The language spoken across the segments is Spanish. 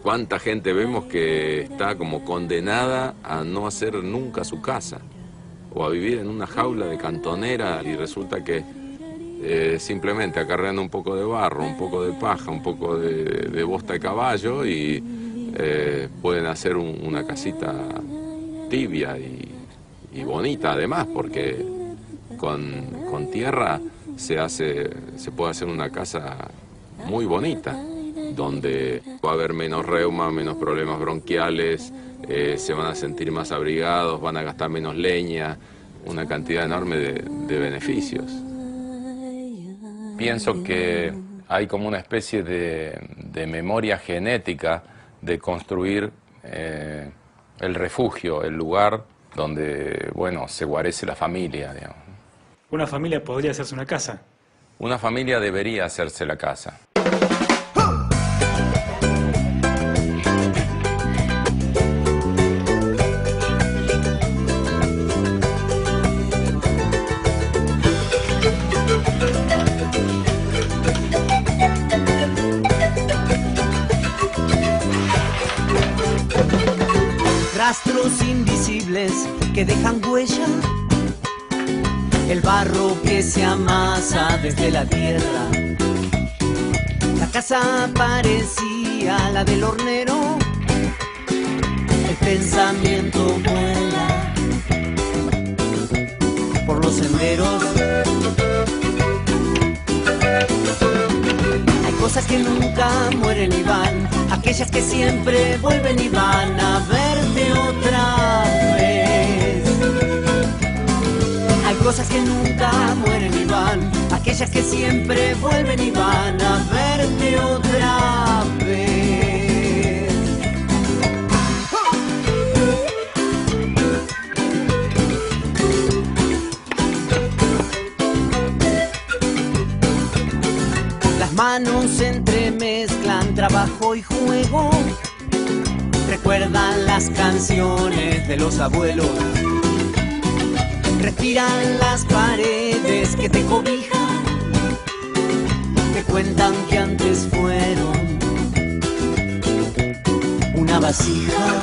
¿Cuánta gente vemos que está como condenada a no hacer nunca su casa? O a vivir en una jaula de cantonera y resulta que simplemente acarrean un poco de barro, un poco de paja, un poco de bosta de caballo y pueden hacer una casita tibia y bonita además, porque con tierra se puede hacer una casa muy bonita, donde va a haber menos reuma, menos problemas bronquiales, se van a sentir más abrigados, van a gastar menos leña, una cantidad enorme de beneficios. Pienso que hay como una especie de memoria genética de construir el refugio, el lugar donde, bueno, se guarece la familia, digamos. Una familia podría hacerse una casa. Una familia debería hacerse la casa. Rastros invisibles que dejan huella, el barro que se amasa desde la tierra. La casa parecía la del hornero, el pensamiento vuela por los senderos. Hay cosas que nunca mueren y van, aquellas que siempre vuelven y van a verte otra vez. Hay cosas que nunca mueren y van, aquellas que siempre vuelven y van a verte otra vez. Las manos se entremezclan trabajo y juego, recuerdan las canciones de los abuelos, respiran las paredes que te cobijan, te cuentan que antes fueron una vasija.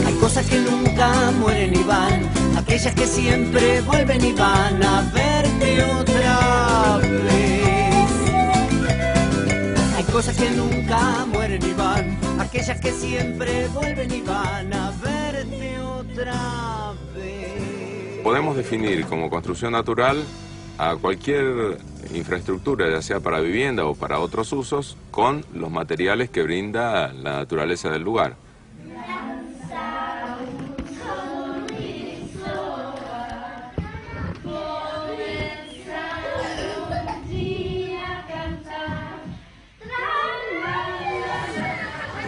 Hay cosas que nunca mueren y van, aquellas que siempre vuelven y van a verte otra vez. Hay cosas que nunca mueren y van, aquellas que siempre vuelven y van a verte otra vez. Podemos definir como construcción natural a cualquier infraestructura, ya sea para vivienda o para otros usos, con los materiales que brinda la naturaleza del lugar.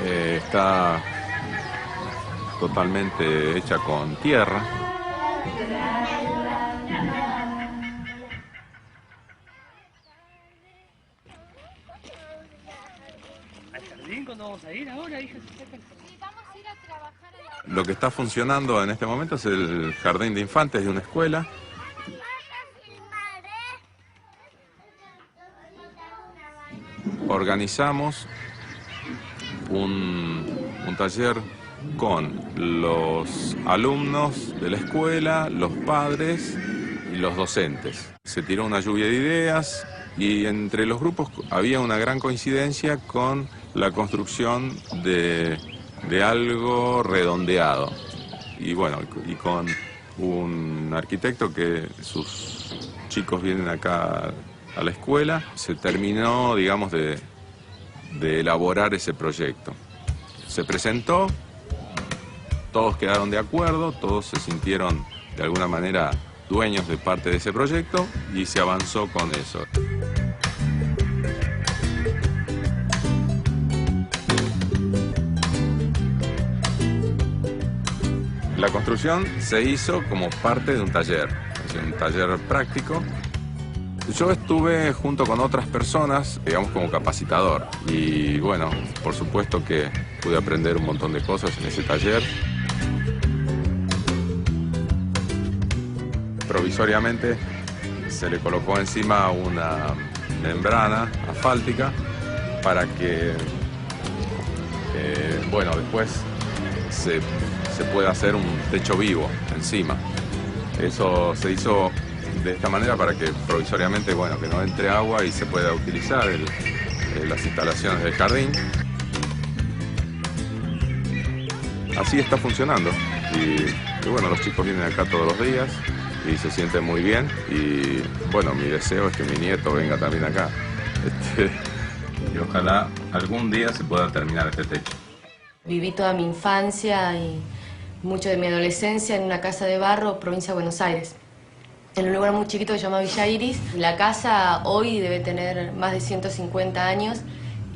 Está totalmente hecha con tierra. ¿Al jardín cuando vamos a ir ahora, hija? Sí, vamos a ir a trabajar a la... Lo que está funcionando en este momento es el jardín de infantes de una escuela. Organizamos un taller con los alumnos de la escuela, los padres y los docentes. Se tiró una lluvia de ideas y entre los grupos había una gran coincidencia con la construcción de algo redondeado. Y bueno, y con un arquitecto que sus chicos vienen acá a la escuela, se terminó, digamos, de elaborar ese proyecto. Se presentó, todos quedaron de acuerdo, todos se sintieron de alguna manera dueños de parte de ese proyecto y se avanzó con eso. La construcción se hizo como parte de un taller, es decir, un taller práctico. Yo estuve junto con otras personas, digamos, como capacitador. Y bueno, por supuesto que pude aprender un montón de cosas en ese taller. provisoriamente se le colocó encima una membrana asfáltica para que, bueno, después se pueda hacer un techo vivo encima. Eso se hizo de esta manera para que provisoriamente, bueno, que no entre agua y se pueda utilizar las instalaciones del jardín. Así está funcionando y bueno, los chicos vienen acá todos los días y se sienten muy bien y bueno, mi deseo es que mi nieto venga también acá y ojalá algún día se pueda terminar este techo. Viví toda mi infancia y mucho de mi adolescencia en una casa de barro, provincia de Buenos Aires, en un lugar muy chiquito que se llama Villa Iris. La casa hoy debe tener más de 150 años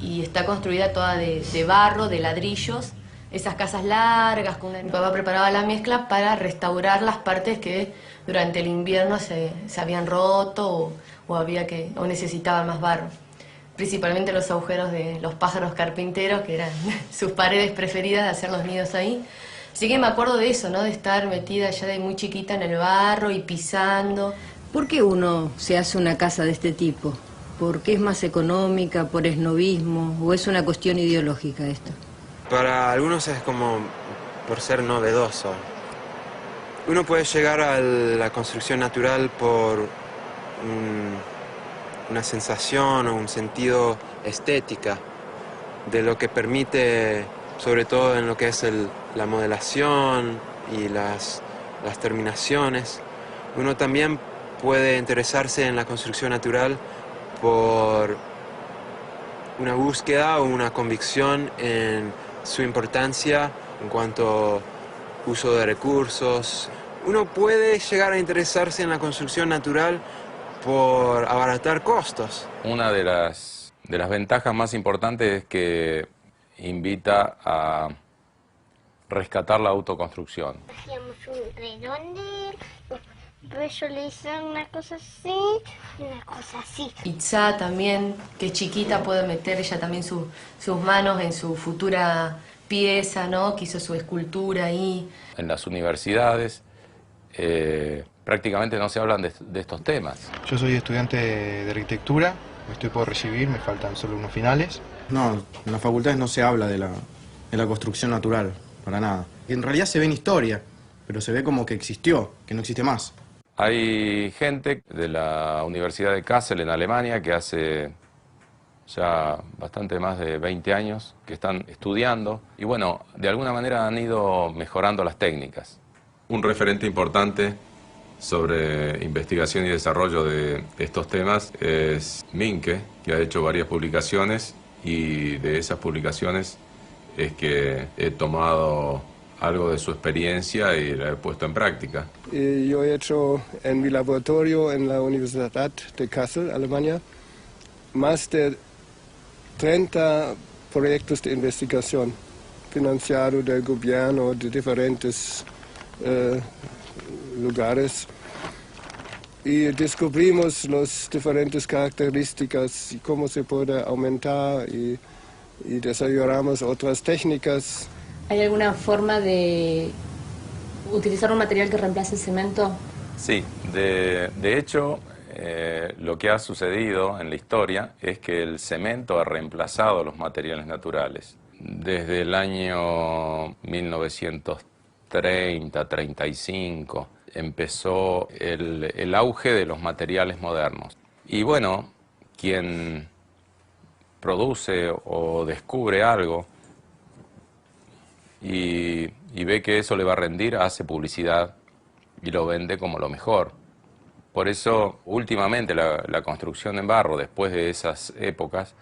y está construida toda de barro, de ladrillos. Esas casas largas, mi papá preparaba la mezcla para restaurar las partes que durante el invierno se habían roto o necesitaban más barro. Principalmente los agujeros de los pájaros carpinteros, que eran sus paredes preferidas de hacer los nidos ahí. Así que me acuerdo de eso, ¿no? De estar metida ya de muy chiquita en el barro y pisando. ¿Por qué uno se hace una casa de este tipo? ¿Por qué es más económica, por esnovismo o es una cuestión ideológica esto? Para algunos es como por ser novedoso. Uno puede llegar a la construcción natural por una sensación o un sentido estética de lo que permite, sobre todo en lo que es la modelación y las terminaciones. Uno también puede interesarse en la construcción natural por una búsqueda o una convicción en su importancia en cuanto a uso de recursos. Uno puede llegar a interesarse en la construcción natural por abaratar costos. Una de las ventajas más importantes es que invita a rescatar la autoconstrucción. Hacíamos un redondel, después yo le hice una cosa así y una cosa así. Itzá también, que es chiquita, puede meter ella también sus manos en su futura pieza, ¿no? Que hizo su escultura ahí. En las universidades prácticamente no se hablan de estos temas. Yo soy estudiante de arquitectura, me estoy por recibir, me faltan solo unos finales. No, en las facultades no se habla de la construcción natural, para nada. En realidad se ve en historia, pero se ve como que existió, que no existe más. Hay gente de la Universidad de Kassel en Alemania que hace ya bastante más de 20 años que están estudiando y bueno, de alguna manera han ido mejorando las técnicas. Un referente importante sobre investigación y desarrollo de estos temas es Minke, que ha hecho varias publicaciones y de esas publicaciones es que he tomado algo de su experiencia y la he puesto en práctica. Yo he hecho en mi laboratorio en la Universidad de Kassel, Alemania, más de 30 proyectos de investigación financiados del gobierno de diferentes lugares y descubrimos las diferentes características y cómo se puede aumentar y desarrollamos otras técnicas. ¿Hay alguna forma de utilizar un material que reemplace el cemento? Sí, de hecho lo que ha sucedido en la historia es que el cemento ha reemplazado los materiales naturales. Desde el año 1930-35 empezó el auge de los materiales modernos. Y bueno, quien produce o descubre algo y ve que eso le va a rendir, hace publicidad y lo vende como lo mejor. Por eso, últimamente, la construcción en barro, después de esas épocas,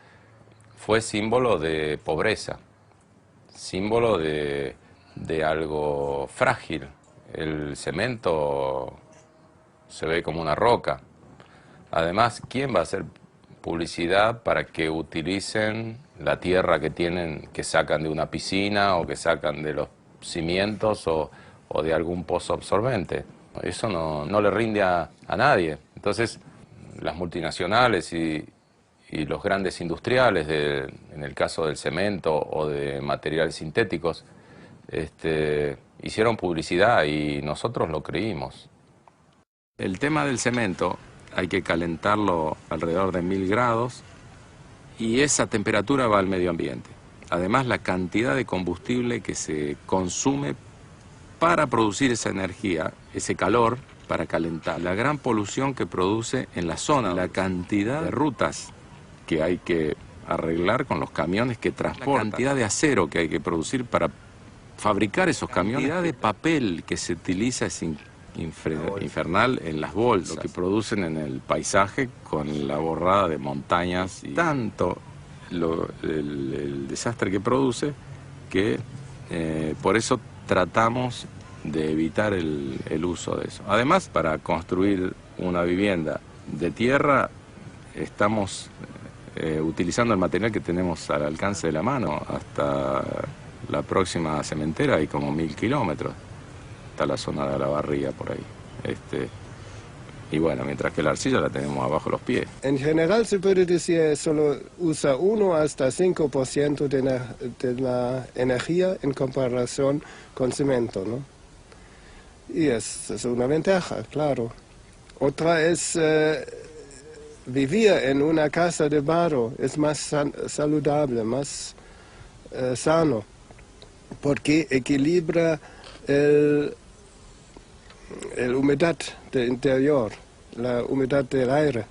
fue símbolo de pobreza, símbolo de algo frágil. El cemento se ve como una roca. Además, ¿quién va a hacer publicidad para que utilicen la tierra que tienen, que sacan de una piscina o que sacan de los cimientos o de algún pozo absorbente? Eso no le rinde a nadie. Entonces, las multinacionales y los grandes industriales, en el caso del cemento o de materiales sintéticos, hicieron publicidad y nosotros lo creímos. El tema del cemento hay que calentarlo alrededor de 1000 grados y esa temperatura va al medio ambiente. Además, la cantidad de combustible que se consume para producir esa energía, ese calor, para calentar. La gran polución que produce en la zona, la cantidad de rutas que hay que arreglar con los camiones que transportan, la cantidad de acero que hay que producir para fabricar esos camiones, la cantidad de papel que se utiliza es infernal en las bolsas, lo que producen en el paisaje con la borrada de montañas y tanto el desastre que produce que por eso tratamos de evitar el uso de eso. Además, para construir una vivienda de tierra estamos utilizando el material que tenemos al alcance de la mano. Hasta la próxima cementera hay como 1000 kilómetros. Está la zona de la Barría por ahí. Y bueno, mientras que la arcilla la tenemos abajo los pies. En general se puede decir solo usa 1 hasta 5% de la energía en comparación con cemento, ¿no? Y es una ventaja, claro. Otra es vivir en una casa de barro, es más saludable, más sano, porque equilibra la humedad del interior, la humedad del aire.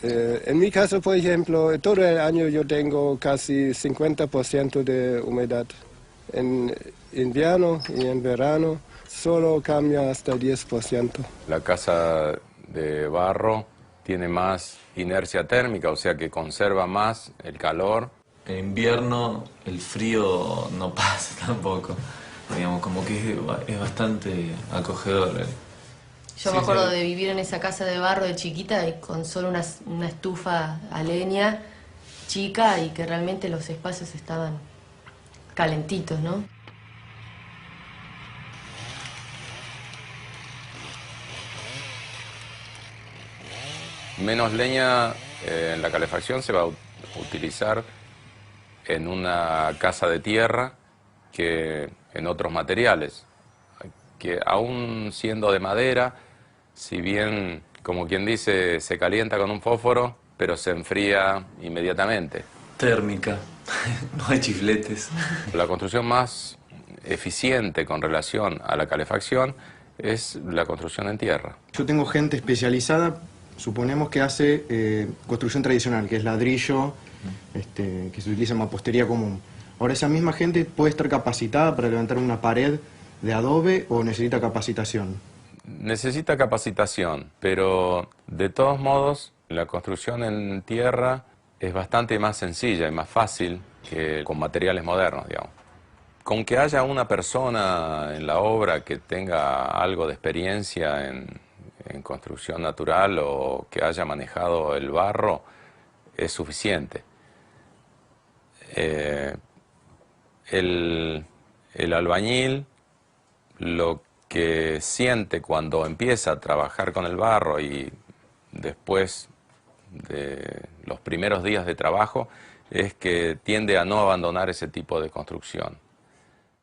En mi caso, por ejemplo, todo el año yo tengo casi 50% de humedad. En invierno y en verano solo cambia hasta 10%. La casa de barro tiene más inercia térmica, o sea que conserva más el calor. En invierno el frío no pasa tampoco. Digamos, como que es bastante acogedor. Yo me acuerdo de vivir en esa casa de barro de chiquita y con solo una estufa a leña chica y que realmente los espacios estaban calentitos, ¿no? Menos leña en la calefacción se va a utilizar en una casa de tierra que en otros materiales, que aún siendo de madera, si bien, como quien dice, se calienta con un fósforo, pero se enfría inmediatamente. Térmica, no hay chifletes. La construcción más eficiente con relación a la calefacción es la construcción en tierra. Yo tengo gente especializada, suponemos que hace construcción tradicional, que es ladrillo, que se utiliza en mampostería común. Ahora, esa misma gente puede estar capacitada para levantar una pared de adobe o necesita capacitación. Necesita capacitación, pero de todos modos la construcción en tierra es bastante más sencilla y más fácil que con materiales modernos, digamos. Con que haya una persona en la obra que tenga algo de experiencia en construcción natural o que haya manejado el barro es suficiente. El albañil lo que siente cuando empieza a trabajar con el barro y después de los primeros días de trabajo es que tiende a no abandonar ese tipo de construcción.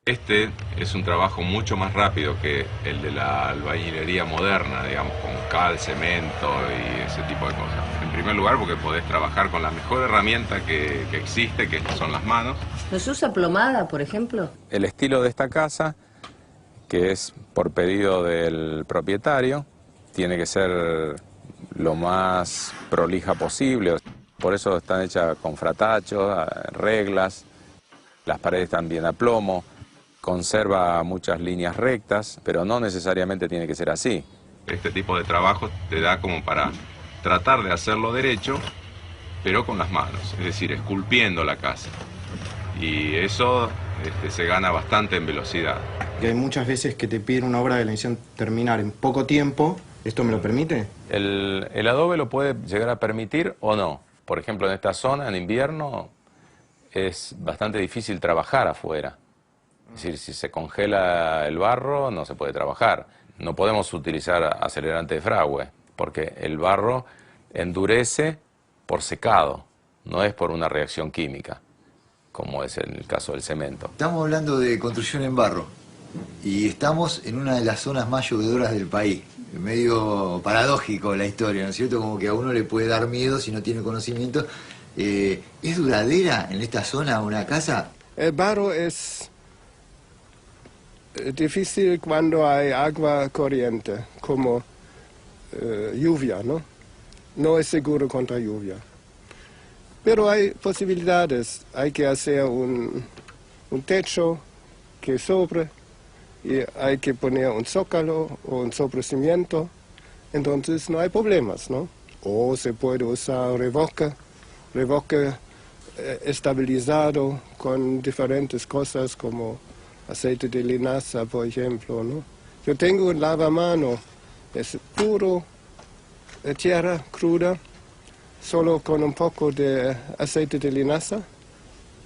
Este es un trabajo mucho más rápido que el de la albañilería moderna, digamos, con cal, cemento y ese tipo de cosas. En primer lugar, porque podés trabajar con la mejor herramienta que existe, que son las manos. ¿No se usa plomada, por ejemplo? El estilo de esta casa, que es por pedido del propietario, tiene que ser lo más prolija posible. Por eso están hechas con fratachos, reglas, las paredes están bien a plomo. Conserva muchas líneas rectas, pero no necesariamente tiene que ser así. Este tipo de trabajo te da como para tratar de hacerlo derecho, pero con las manos, es decir, esculpiendo la casa. Y eso se gana bastante en velocidad. Que hay muchas veces que te piden una obra de la necesitan terminar en poco tiempo. ¿Esto me lo permite? El adobe lo puede llegar a permitir o no. Por ejemplo, en esta zona, en invierno, es bastante difícil trabajar afuera. Es decir, si se congela el barro, no se puede trabajar. No podemos utilizar acelerante de fragüe, porque el barro endurece por secado, no es por una reacción química, como es el caso del cemento. Estamos hablando de construcción en barro. y estamos en una de las zonas más llovedoras del país. Medio paradójico la historia, ¿no es cierto? Como que a uno le puede dar miedo si no tiene conocimiento. ¿Es duradera en esta zona una casa? El barro es difícil cuando hay agua corriente, como lluvia, ¿no? No es seguro contra lluvia. Pero hay posibilidades. Hay que hacer un techo que sobre, y hay que poner un zócalo o un sobrecimiento. Entonces no hay problemas, ¿no? O se puede usar revoque estabilizado con diferentes cosas como aceite de linaza, por ejemplo, ¿no? Yo tengo un lavamano, es puro de tierra cruda, solo con un poco de aceite de linaza,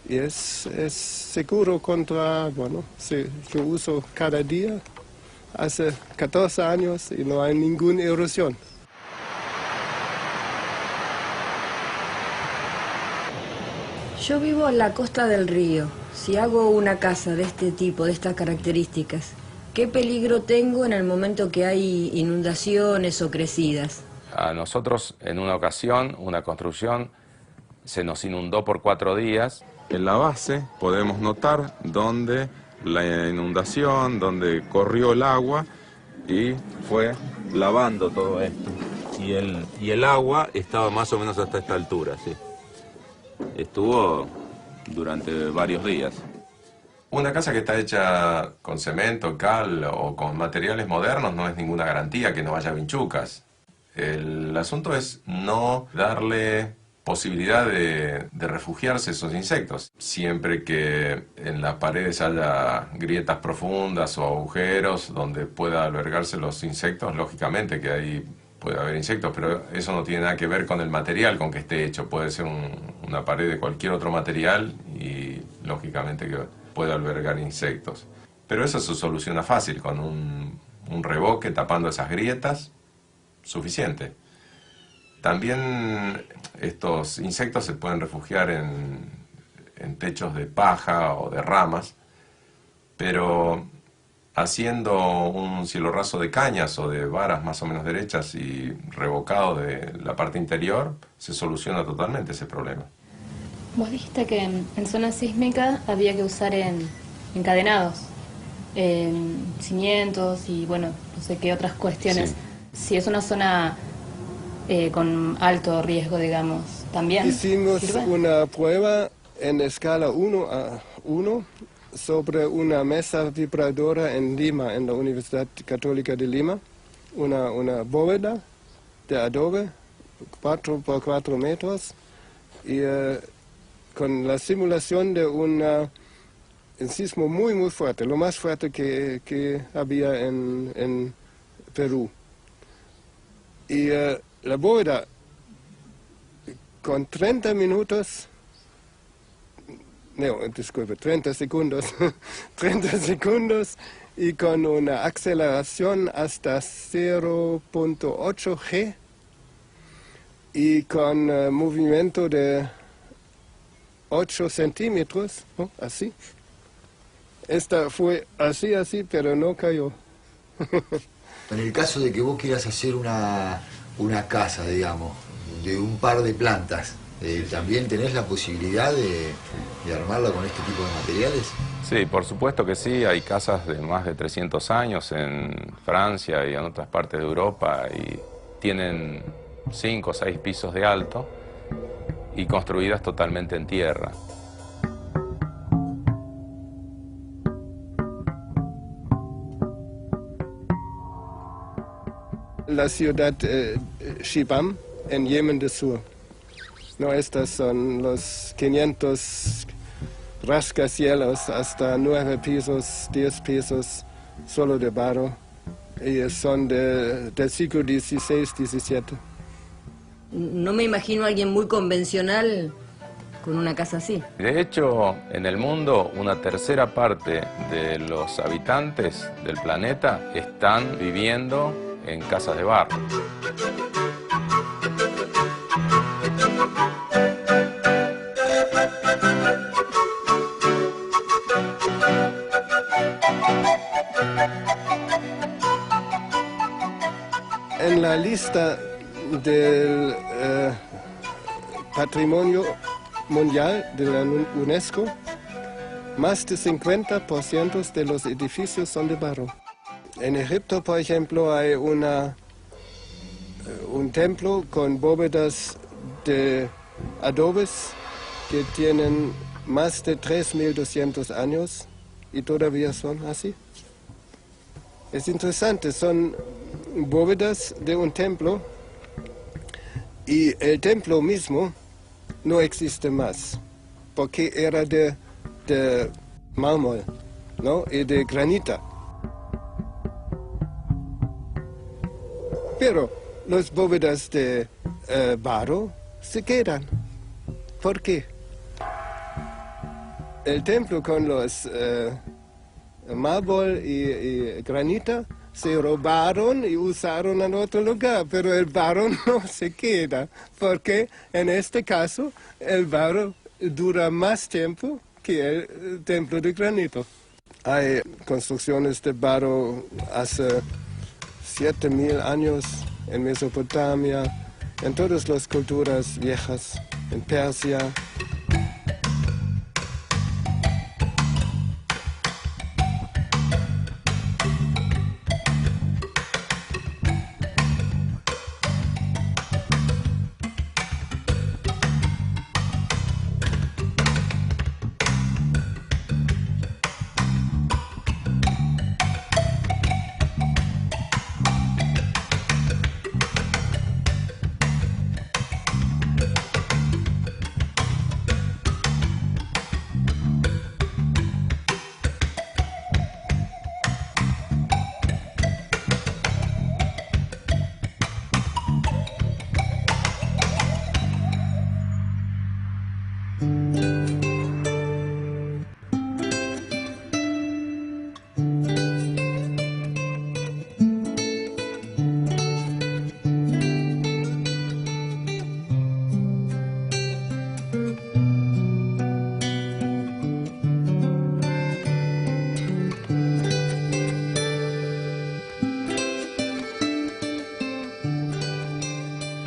y es seguro contra agua, ¿no? Sí, yo uso cada día, hace 14 años y no hay ninguna erosión. Yo vivo en la costa del río. Si hago una casa de este tipo, de estas características, ¿qué peligro tengo en el momento que hay inundaciones o crecidas? A nosotros, en una ocasión, una construcción se nos inundó por 4 días. En la base podemos notar dónde la inundación, donde corrió el agua y fue lavando todo esto. Y el agua estaba más o menos hasta esta altura, sí. Estuvo durante varios días. Una casa que está hecha con cemento, cal o con materiales modernos no es ninguna garantía que no haya vinchucas. El asunto es no darle posibilidad de refugiarse esos insectos. Siempre que en las paredes haya grietas profundas o agujeros donde pueda albergarse los insectos, lógicamente que ahí puede haber insectos, pero eso no tiene nada que ver con el material con que esté hecho. Puede ser una pared de cualquier otro material y lógicamente que puede albergar insectos. Pero eso se soluciona fácil con un revoque tapando esas grietas, suficiente. También estos insectos se pueden refugiar en techos de paja o de ramas, pero haciendo un cielo raso de cañas o de varas más o menos derechas y revocado de la parte interior, se soluciona totalmente ese problema. Vos dijiste que en zona sísmica había que usar encadenados, cimientos y bueno, no sé qué otras cuestiones. Sí. Si es una zona con alto riesgo, digamos, también hicimos ¿sirve? Una prueba en escala 1:1 sobre una mesa vibradora en Lima, en la Universidad Católica de Lima, una bóveda de adobe, 4 por 4 metros, y con la simulación de un sismo muy fuerte, lo más fuerte que había en Perú. Y la bóveda, con 30 minutos, no, disculpe, 30 segundos, 30 segundos y con una aceleración hasta 0.8 G y con movimiento de 8 centímetros, ¿no? Así. Esta fue así, pero no cayó. En el caso de que vos quieras hacer una casa, digamos, de un par de plantas, ¿también tenés la posibilidad de armarla con este tipo de materiales? Sí, por supuesto que sí. Hay casas de más de 300 años en Francia y en otras partes de Europa y tienen 5 o 6 pisos de alto y construidas totalmente en tierra. La ciudad Shibam, en Yemen del Sur. No, estas son los 500 rascacielos hasta 9 pisos, 10 pisos, solo de barro. Y son del siglo XVI, XVII. No me imagino a alguien muy convencional con una casa así. De hecho, en el mundo, una tercera parte de los habitantes del planeta están viviendo en casas de barro. en la lista del Patrimonio Mundial de la UNESCO, más de 50% de los edificios son de barro. En Egipto, por ejemplo, hay un templo con bóvedas de adobes que tienen más de 3.200 años y todavía son así. Es interesante, son bóvedas de un templo y el templo mismo no existe más porque era de mármol, ¿no? Y de granita. Pero las bóvedas de barro se quedan. ¿Por qué? El templo con los mármol y granita se robaron y usaron en otro lugar, pero el barro no se queda, porque en este caso el barro dura más tiempo que el templo de granito. Hay construcciones de barro hace 7.000 años en Mesopotamia, en todas las culturas viejas, en Persia.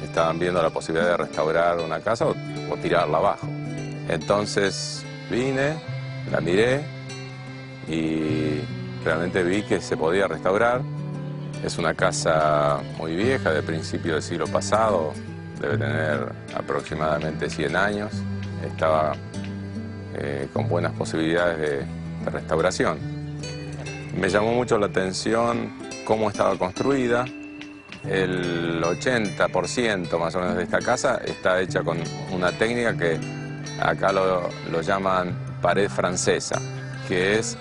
Estaban viendo la posibilidad de restaurar una casa o tirarla abajo. Entonces vine, la miré y realmente vi que se podía restaurar. Es una casa muy vieja, de principio del siglo pasado, debe tener aproximadamente 100 años. Estaba con buenas posibilidades de restauración. Me llamó mucho la atención cómo estaba construida. El 80% más o menos de esta casa está hecha con una técnica que acá lo llaman pared francesa, que es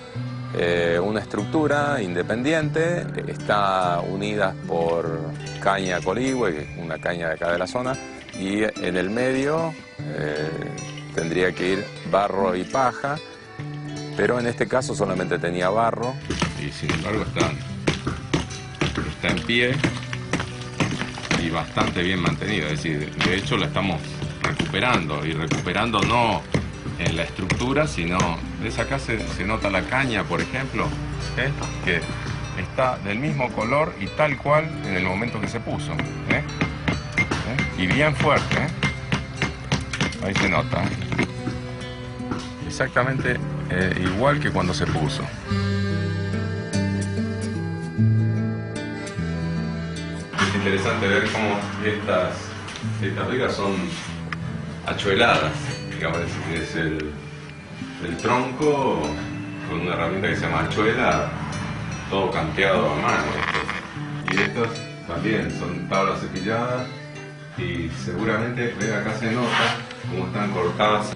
una estructura independiente, está unida por caña coligüe, que es una caña de acá de la zona, y en el medio tendría que ir barro y paja, pero en este caso solamente tenía barro y sin embargo está en pie y bastante bien mantenida, es decir, de hecho la estamos recuperando, y recuperando no en la estructura, sino, ¿ves acá se nota la caña, por ejemplo? Que está del mismo color y tal cual en el momento que se puso, y bien fuerte, ahí se nota, exactamente igual que cuando se puso. Es interesante ver cómo estas vigas son achueladas, digamos, es el tronco con una herramienta que se llama achuela, todo canteado a mano. Y estos también son tablas cepilladas y seguramente, ven acá se nota cómo están cortadas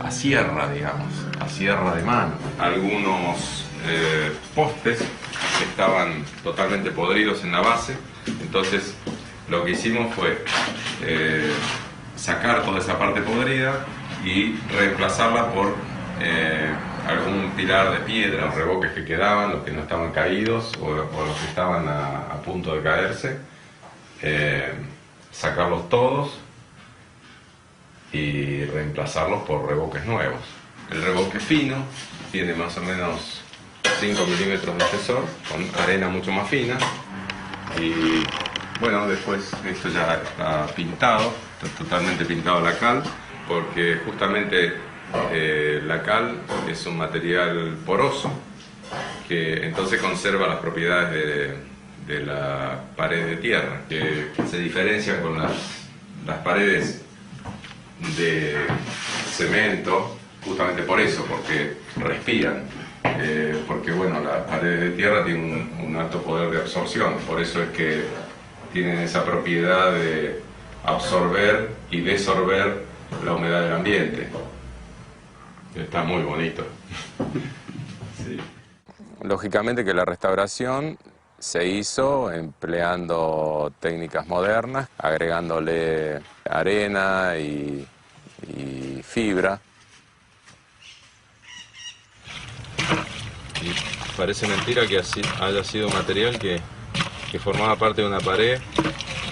a sierra, digamos, a sierra de mano. Algunos postes estaban totalmente podridos en la base, entonces lo que hicimos fue sacar toda esa parte podrida y reemplazarla por algún pilar de piedra, los revoques que quedaban, los que no estaban caídos o los que estaban a punto de caerse, sacarlos todos y reemplazarlos por revoques nuevos. El revoque fino tiene más o menos 5 milímetros de espesor, con arena mucho más fina, y Bueno, después esto ya está pintado, está totalmente pintado la cal, porque justamente la cal es un material poroso que entonces conserva las propiedades de la pared de tierra, que se diferencia con las paredes de cemento, justamente por eso, porque respiran, porque bueno, las paredes de tierra tienen un alto poder de absorción, por eso es que tienen esa propiedad de absorber y desorber la humedad del ambiente. Está muy bonito. Sí. Lógicamente que la restauración se hizo empleando técnicas modernas, agregándole arena y fibra. Y parece mentira que haya sido material que formaba parte de una pared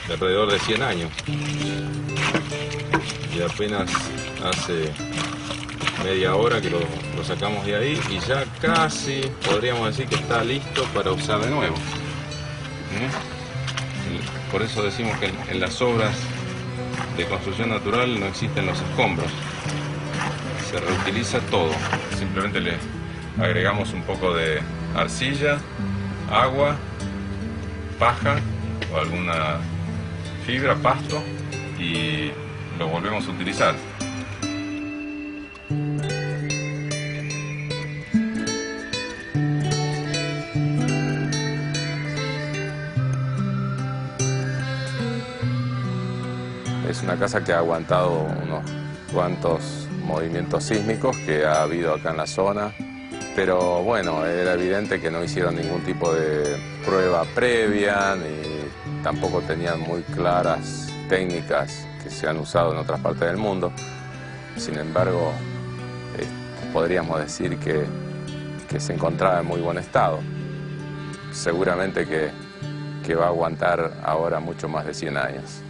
de alrededor de 100 años. Y apenas hace media hora que lo sacamos de ahí y ya casi podríamos decir que está listo para usar de nuevo. Por eso decimos que en las obras de construcción natural no existen los escombros. Se reutiliza todo. Simplemente le agregamos un poco de arcilla, agua, paja o alguna fibra, pasto, y lo volvemos a utilizar. Es una casa que ha aguantado unos cuantos movimientos sísmicos que ha habido acá en la zona, pero bueno, era evidente que no hicieron ningún tipo de prueba previa, ni tampoco tenían muy claras técnicas que se han usado en otras partes del mundo. Sin embargo, podríamos decir que se encontraba en muy buen estado. Seguramente que va a aguantar ahora mucho más de 100 años.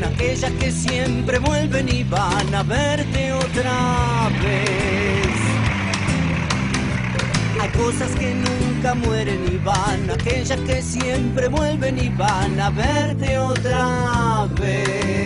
Aquellas que siempre vuelven y van a verte otra vez. Hay cosas que nunca mueren y van, aquellas que siempre vuelven y van a verte otra vez.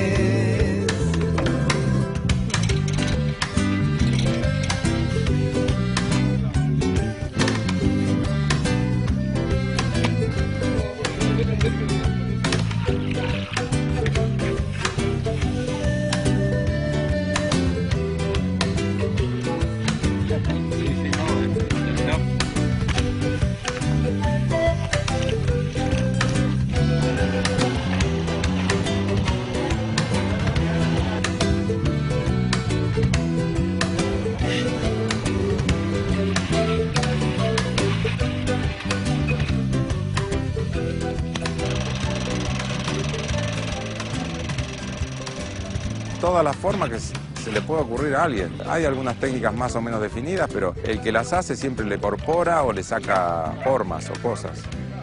Todas las formas que se le puede ocurrir a alguien. Hay algunas técnicas más o menos definidas, pero el que las hace siempre le incorpora o le saca formas o cosas.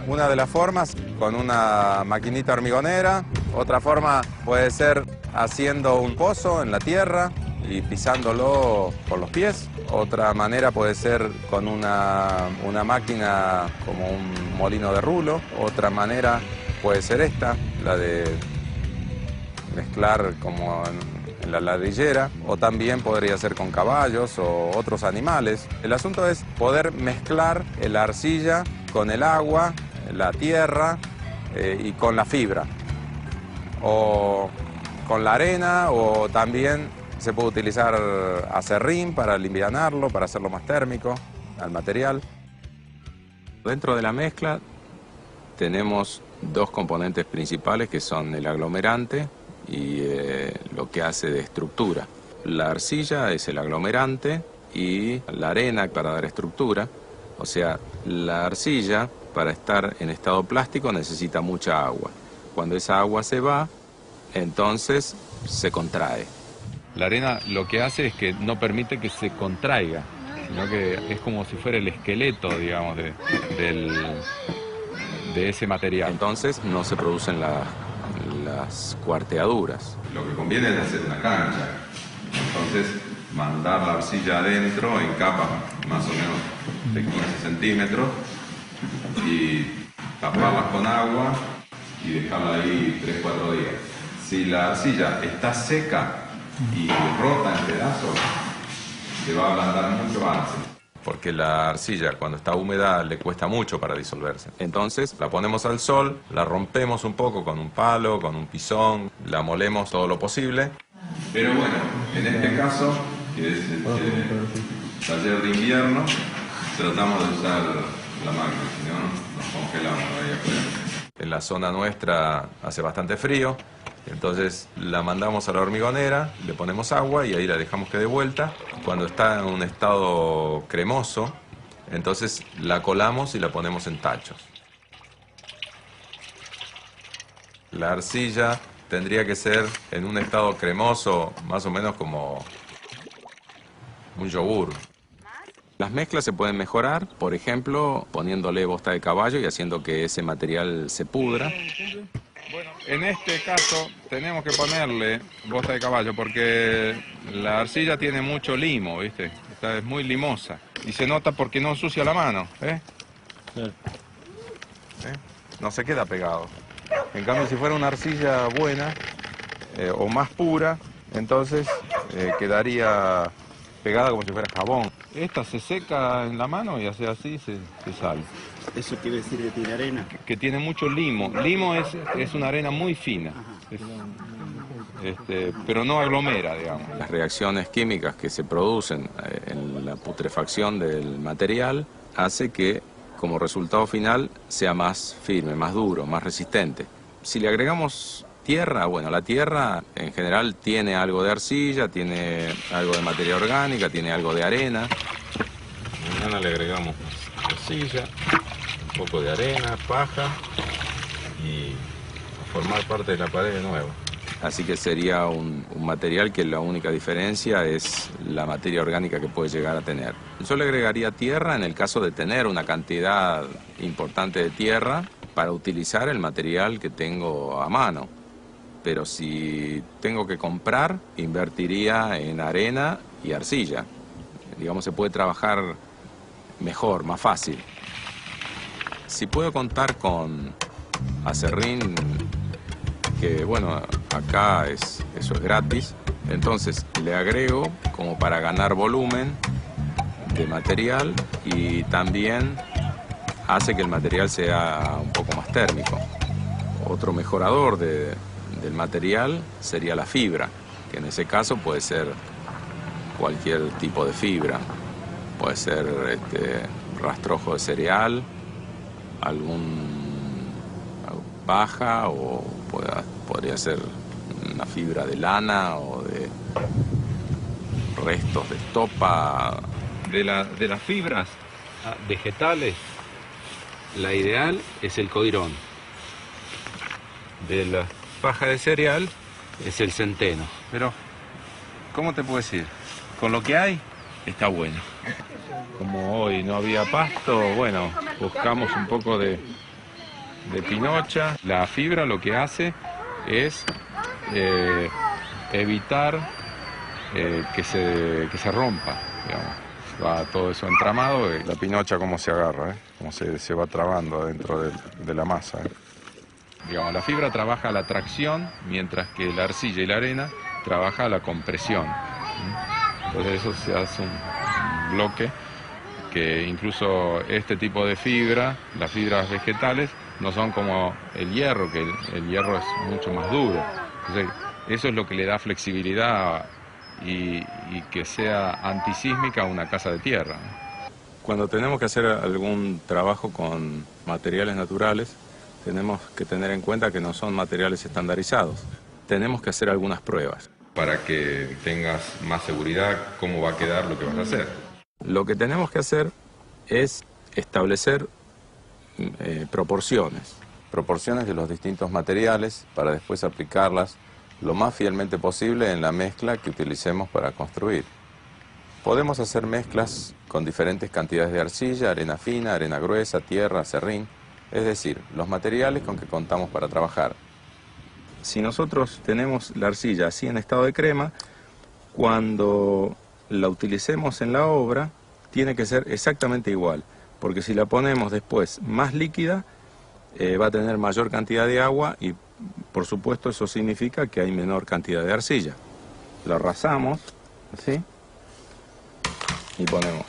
Una de las formas con una maquinita hormigonera, otra forma puede ser haciendo un pozo en la tierra y pisándolo con los pies. Otra manera puede ser con una máquina como un molino de rulo. Otra manera puede ser esta, la de mezclar como en la ladrillera, o también podría ser con caballos o otros animales. El asunto es poder mezclar la arcilla con el agua, la tierra y con la fibra, o con la arena, o también se puede utilizar acerrín para livianarlo, para hacerlo más térmico al material. Dentro de la mezcla tenemos dos componentes principales que son el aglomerante y lo que hace de estructura. La arcilla es el aglomerante y la arena para dar estructura. O sea, la arcilla para estar en estado plástico necesita mucha agua. Cuando esa agua se va, entonces se contrae. La arena lo que hace es que no permite que se contraiga, sino que es como si fuera el esqueleto, digamos, de ese material. Entonces no se producen las cuarteaduras. Lo que conviene es hacer una cancha. Entonces mandar la arcilla adentro en capas más o menos de 15 centímetros y taparlas con agua y dejarla ahí 3-4 días. Si la arcilla está seca y rota en pedazos, se va a ablandar mucho antes. Porque la arcilla cuando está húmeda le cuesta mucho para disolverse. Entonces la ponemos al sol, la rompemos un poco con un palo, con un pisón, la molemos todo lo posible. Pero bueno, en este caso, que es el taller de invierno, tratamos de usar la máquina, si no nos congelamos ahí afuera. En la zona nuestra hace bastante frío, entonces la mandamos a la hormigonera, le ponemos agua y ahí la dejamos que dé vuelta. Cuando está en un estado cremoso, entonces la colamos y la ponemos en tachos. La arcilla tendría que ser en un estado cremoso, más o menos como un yogur. Las mezclas se pueden mejorar, por ejemplo, poniéndole bosta de caballo y haciendo que ese material se pudra. Bueno, en este caso tenemos que ponerle bosta de caballo porque la arcilla tiene mucho limo, ¿viste? Es muy limosa y se nota porque no ensucia la mano, ¿eh? No se queda pegado. En cambio, si fuera una arcilla buena o más pura, entonces quedaría pegada como si fuera jabón. Esta se seca en la mano y hace así se sale. ¿Eso quiere decir que tiene arena? Que tiene mucho limo. Limo es una arena muy fina, pero no aglomera, digamos. Las reacciones químicas que se producen en la putrefacción del material hace que, como resultado final, sea más firme, más duro, más resistente. Si le agregamos tierra, bueno, la tierra en general tiene algo de arcilla, tiene algo de materia orgánica, tiene algo de arena. Mañana le agregamos arcilla, un poco de arena, paja y a formar parte de la pared de nuevo. Así que sería un material que la única diferencia es la materia orgánica que puede llegar a tener. Yo le agregaría tierra en el caso de tener una cantidad importante de tierra para utilizar el material que tengo a mano. Pero si tengo que comprar, invertiría en arena y arcilla. Digamos, se puede trabajar mejor, más fácil. Si puedo contar con acerrín, que bueno, acá eso es gratis, entonces le agrego como para ganar volumen de material y también hace que el material sea un poco más térmico. Otro mejorador del material sería la fibra, que en ese caso puede ser cualquier tipo de fibra. Puede ser rastrojo de cereal, algún paja, o podría ser una fibra de lana o de restos de estopa. De las fibras vegetales, la ideal es el coirón. De la paja de cereal es el centeno. Pero, ¿cómo te puedo decir? Con lo que hay, está bueno. Como hoy no había pasto, bueno, buscamos un poco de pinocha. La fibra lo que hace es evitar que se rompa, digamos. Va todo eso entramado y la pinocha cómo se agarra, cómo se va trabando adentro de la masa. Digamos, la fibra trabaja la tracción, mientras que la arcilla y la arena trabaja la compresión. Entonces eso se hace un bloque que incluso este tipo de fibra, las fibras vegetales, no son como el hierro, que el hierro es mucho más duro. Entonces, eso es lo que le da flexibilidad y que sea antisísmica a una casa de tierra. Cuando tenemos que hacer algún trabajo con materiales naturales, tenemos que tener en cuenta que no son materiales estandarizados. Tenemos que hacer algunas pruebas para que tengas más seguridad cómo va a quedar lo que vas a hacer. Lo que tenemos que hacer es establecer proporciones de los distintos materiales para después aplicarlas lo más fielmente posible en la mezcla que utilicemos para construir. Podemos hacer mezclas con diferentes cantidades de arcilla, arena fina, arena gruesa, tierra, acerrín, es decir, los materiales con que contamos para trabajar. Si nosotros tenemos la arcilla así en estado de crema, cuando la utilicemos en la obra, tiene que ser exactamente igual, porque si la ponemos después más líquida, va a tener mayor cantidad de agua y, por supuesto, eso significa que hay menor cantidad de arcilla. Lo arrasamos, ¿sí? Y ponemos.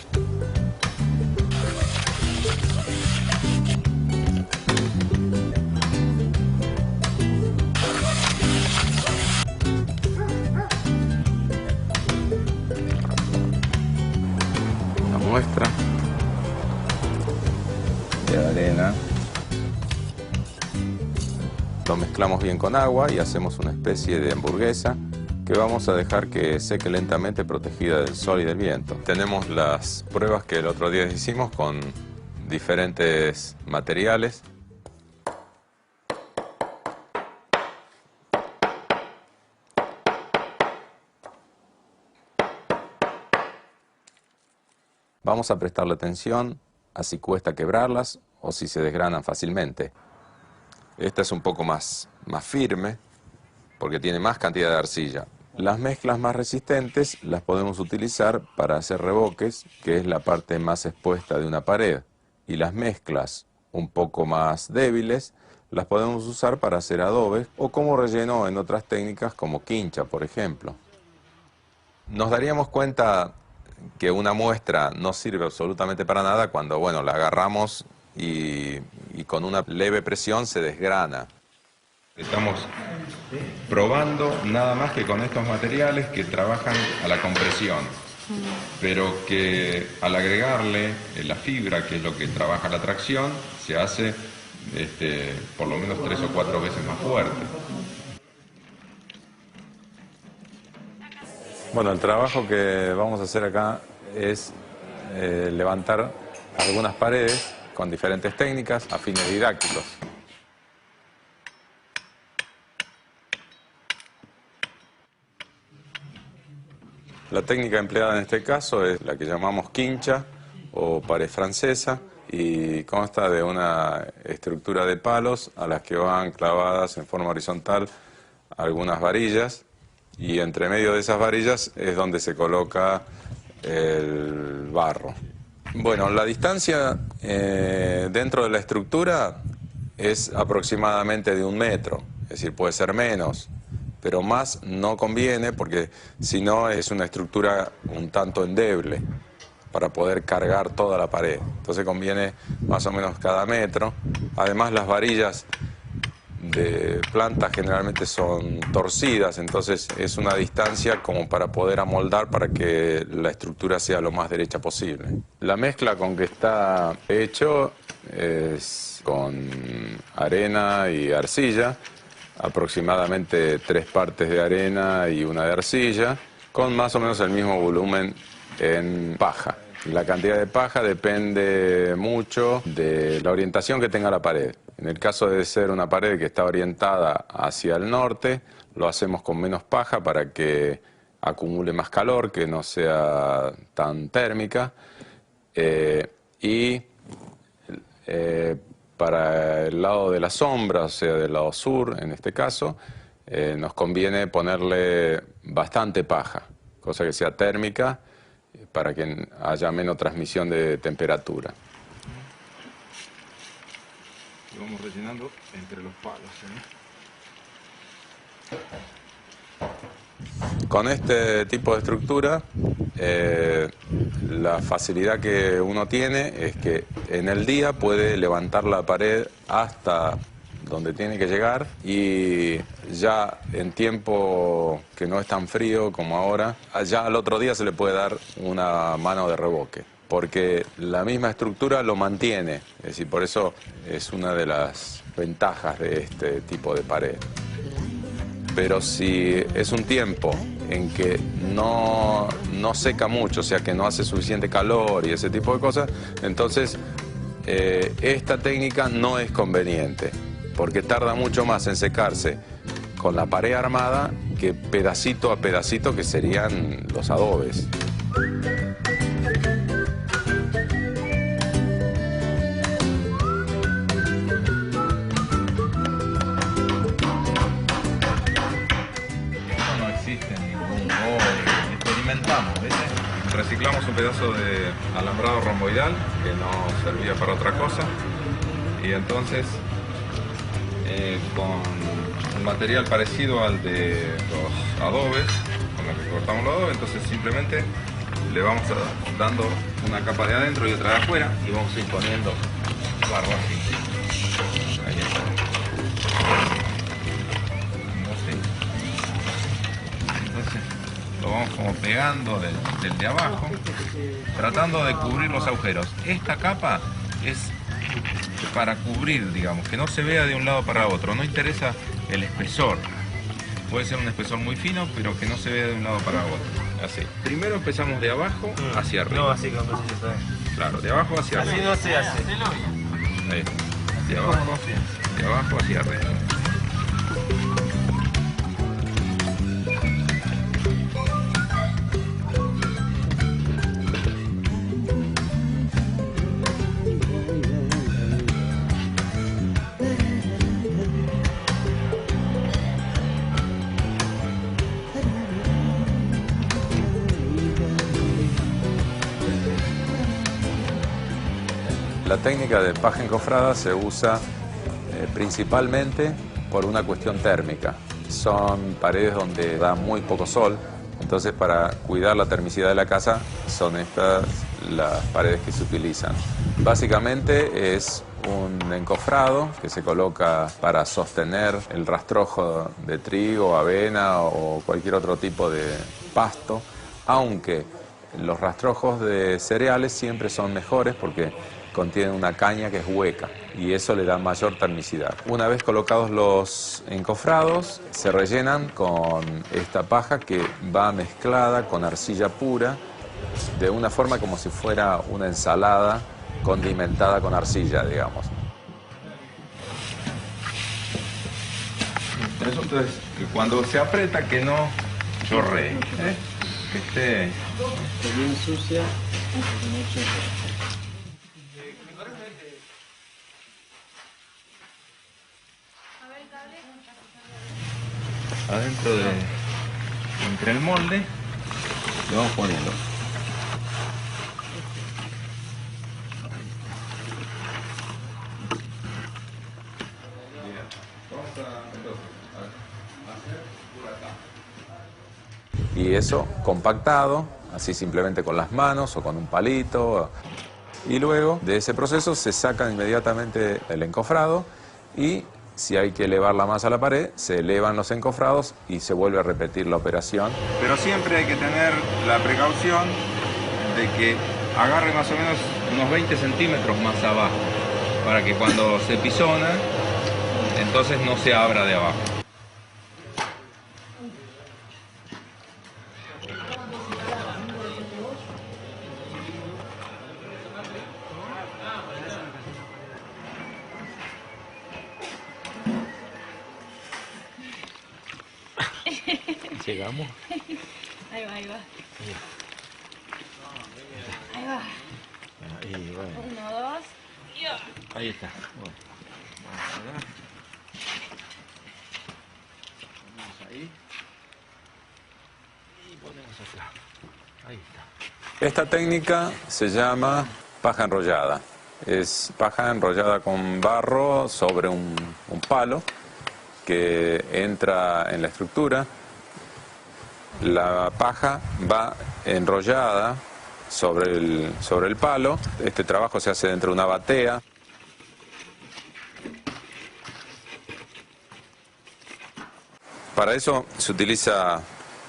Una muestra de arena. Lo mezclamos bien con agua y hacemos una especie de hamburguesa que vamos a dejar que seque lentamente, protegida del sol y del viento. Tenemos las pruebas que el otro día hicimos con diferentes materiales. Vamos a prestarle atención a si cuesta quebrarlas o si se desgranan fácilmente. Esta es un poco más firme porque tiene más cantidad de arcilla. Las mezclas más resistentes las podemos utilizar para hacer revoques, que es la parte más expuesta de una pared. Y las mezclas un poco más débiles las podemos usar para hacer adobes o como relleno en otras técnicas como quincha, por ejemplo. Nos daríamos cuenta que una muestra no sirve absolutamente para nada cuando, bueno, la agarramos y con una leve presión se desgrana. Estamos probando nada más que con estos materiales que trabajan a la compresión, pero que al agregarle la fibra, que es lo que trabaja la tracción, se hace por lo menos 3 o 4 veces más fuerte. Bueno, el trabajo que vamos a hacer acá es levantar algunas paredes con diferentes técnicas a fines didácticos. La técnica empleada en este caso es la que llamamos quincha o pared francesa y consta de una estructura de palos a las que van clavadas en forma horizontal algunas varillas y entre medio de esas varillas es donde se coloca el barro. Bueno, la distancia dentro de la estructura es aproximadamente de 1 metro, es decir, puede ser menos, pero más no conviene porque si no es una estructura un tanto endeble para poder cargar toda la pared. Entonces conviene más o menos cada metro. Además las varillas de planta generalmente son torcidas, entonces es una distancia como para poder amoldar para que la estructura sea lo más derecha posible. La mezcla con que está hecho es con arena y arcilla, aproximadamente 3 partes de arena y 1 de arcilla, con más o menos el mismo volumen en paja. La cantidad de paja depende mucho de la orientación que tenga la pared. En el caso de ser una pared que está orientada hacia el norte, lo hacemos con menos paja para que acumule más calor, que no sea tan térmica. Para el lado de la sombra, o sea, del lado sur, en este caso, nos conviene ponerle bastante paja, cosa que sea térmica, para que haya menos transmisión de temperatura. y vamos rellenando entre los palos, Con este tipo de estructura, la facilidad que uno tiene es que en el día puede levantar la pared hasta donde tiene que llegar y ya en tiempo que no es tan frío como ahora, ya al otro día se le puede dar una mano de revoque, porque la misma estructura lo mantiene, es decir, por eso es una de las ventajas de este tipo de pared. Pero si es un tiempo en que no seca mucho, o sea que no hace suficiente calor y ese tipo de cosas, entonces esta técnica no es conveniente, porque tarda mucho más en secarse con la pared armada que pedacito a pedacito, que serían los adobes. No existe ningún experimentamos, ¿viste? Reciclamos un pedazo de alambrado romboidal que no servía para otra cosa y entonces con un material parecido al de los adobes, con el que cortamos los adobes, entonces simplemente le vamos dando una capa de adentro y otra de afuera y vamos a ir poniendo barro así. Ahí está. Entonces lo vamos como pegando del de abajo, tratando de cubrir los agujeros. Esta capa es para cubrir, digamos, que no se vea de un lado para otro, no interesa el espesor. Puede ser un espesor muy fino, pero que no se vea de un lado para otro. Así. Primero empezamos de abajo hacia arriba. No, así como se sabe. Claro, de abajo hacia arriba. Así no se hace. Ahí. De abajo hacia arriba. La técnica de paja encofrada se usa principalmente por una cuestión térmica. Son paredes donde da muy poco sol, entonces para cuidar la termicidad de la casa son estas las paredes que se utilizan. Básicamente es un encofrado que se coloca para sostener el rastrojo de trigo, avena o cualquier otro tipo de pasto, aunque los rastrojos de cereales siempre son mejores porque contienen una caña que es hueca y eso le da mayor termicidad. Una vez colocados los encofrados, se rellenan con esta paja que va mezclada con arcilla pura de una forma como si fuera una ensalada condimentada con arcilla, digamos. Eso entonces, que cuando se aprieta que no chorree, que esté bien sucia. adentro entre el molde, le vamos poniendo. Y eso compactado, así simplemente con las manos o con un palito. Y luego de ese proceso se saca inmediatamente el encofrado y si hay que elevar la masa a la pared, se elevan los encofrados y se vuelve a repetir la operación. Pero siempre hay que tener la precaución de que agarre más o menos unos 20 centímetros más abajo, para que cuando se pisona, entonces no se abra de abajo. Llegamos. Ahí va, ahí va. Ahí va. Ahí, bueno. 1, 2. Ahí está. Bueno. Vamos ahí. Y ponemos acá. Ahí está. Esta técnica se llama paja enrollada. Es paja enrollada con barro sobre un palo que entra en la estructura. La paja va enrollada sobre el palo. Este trabajo se hace dentro de una batea. Para eso se utiliza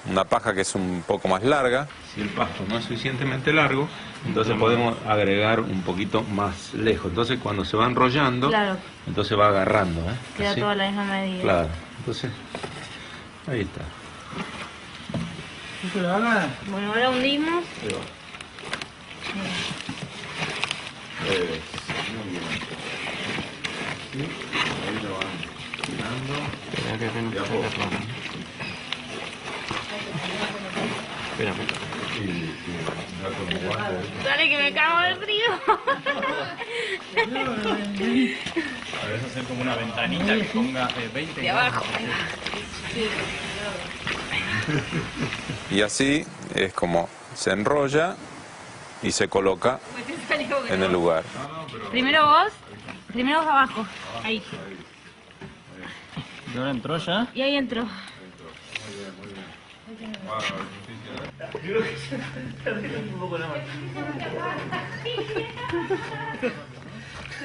una paja que es un poco más larga. Si el pasto no es suficientemente largo, entonces podemos agregar un poquito más lejos. Entonces cuando se va enrollando, Claro. entonces va agarrando. Queda Así. toda la misma medida. Claro, entonces ahí está. Bueno, ahora hundimos. Dale que me cago de frío. A veces hacer como una ventanita que ponga 20 De abajo. Y así es como se enrolla y se coloca en el lugar. Primero vos abajo. Ahí. ¿Y ahora entró ya? Y ahí entró.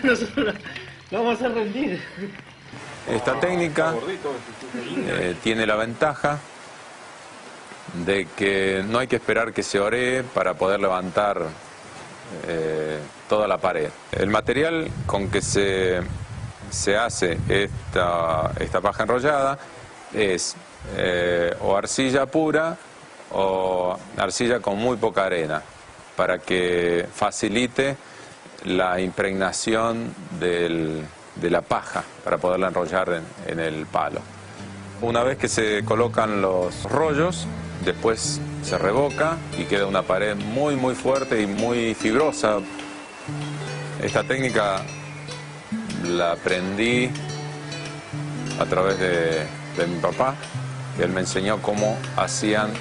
Nosotros vamos a rendir. Esta técnica tiene la ventaja de que no hay que esperar que se oree para poder levantar toda la pared. El material con que se hace esta paja enrollada es o arcilla pura o arcilla con muy poca arena, para que facilite la impregnación de la paja para poderla enrollar en el palo. Una vez que se colocan los rollos, después se revoca y queda una pared muy muy fuerte y muy fibrosa. Esta técnica la aprendí a través de mi papá, que él me enseñó cómo hacían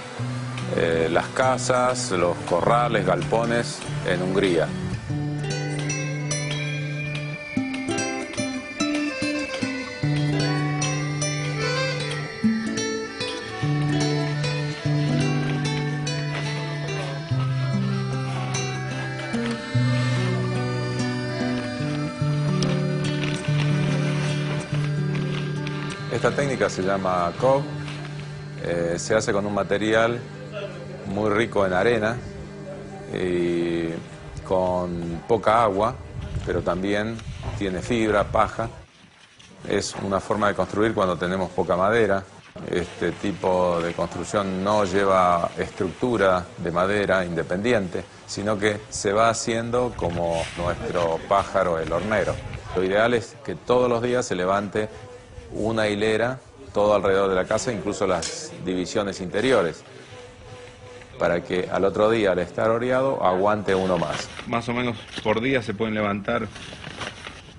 las casas, los corrales, galpones en Hungría. Esta técnica se llama KOV, se hace con un material muy rico en arena y con poca agua, pero también tiene fibra, paja. Es una forma de construir cuando tenemos poca madera. Este tipo de construcción no lleva estructura de madera independiente, sino que se va haciendo como nuestro pájaro, el hornero. Lo ideal es que todos los días se levante una hilera todo alrededor de la casa, incluso las divisiones interiores, para que al otro día, al estar oreado, aguante uno más. Más o menos por día se pueden levantar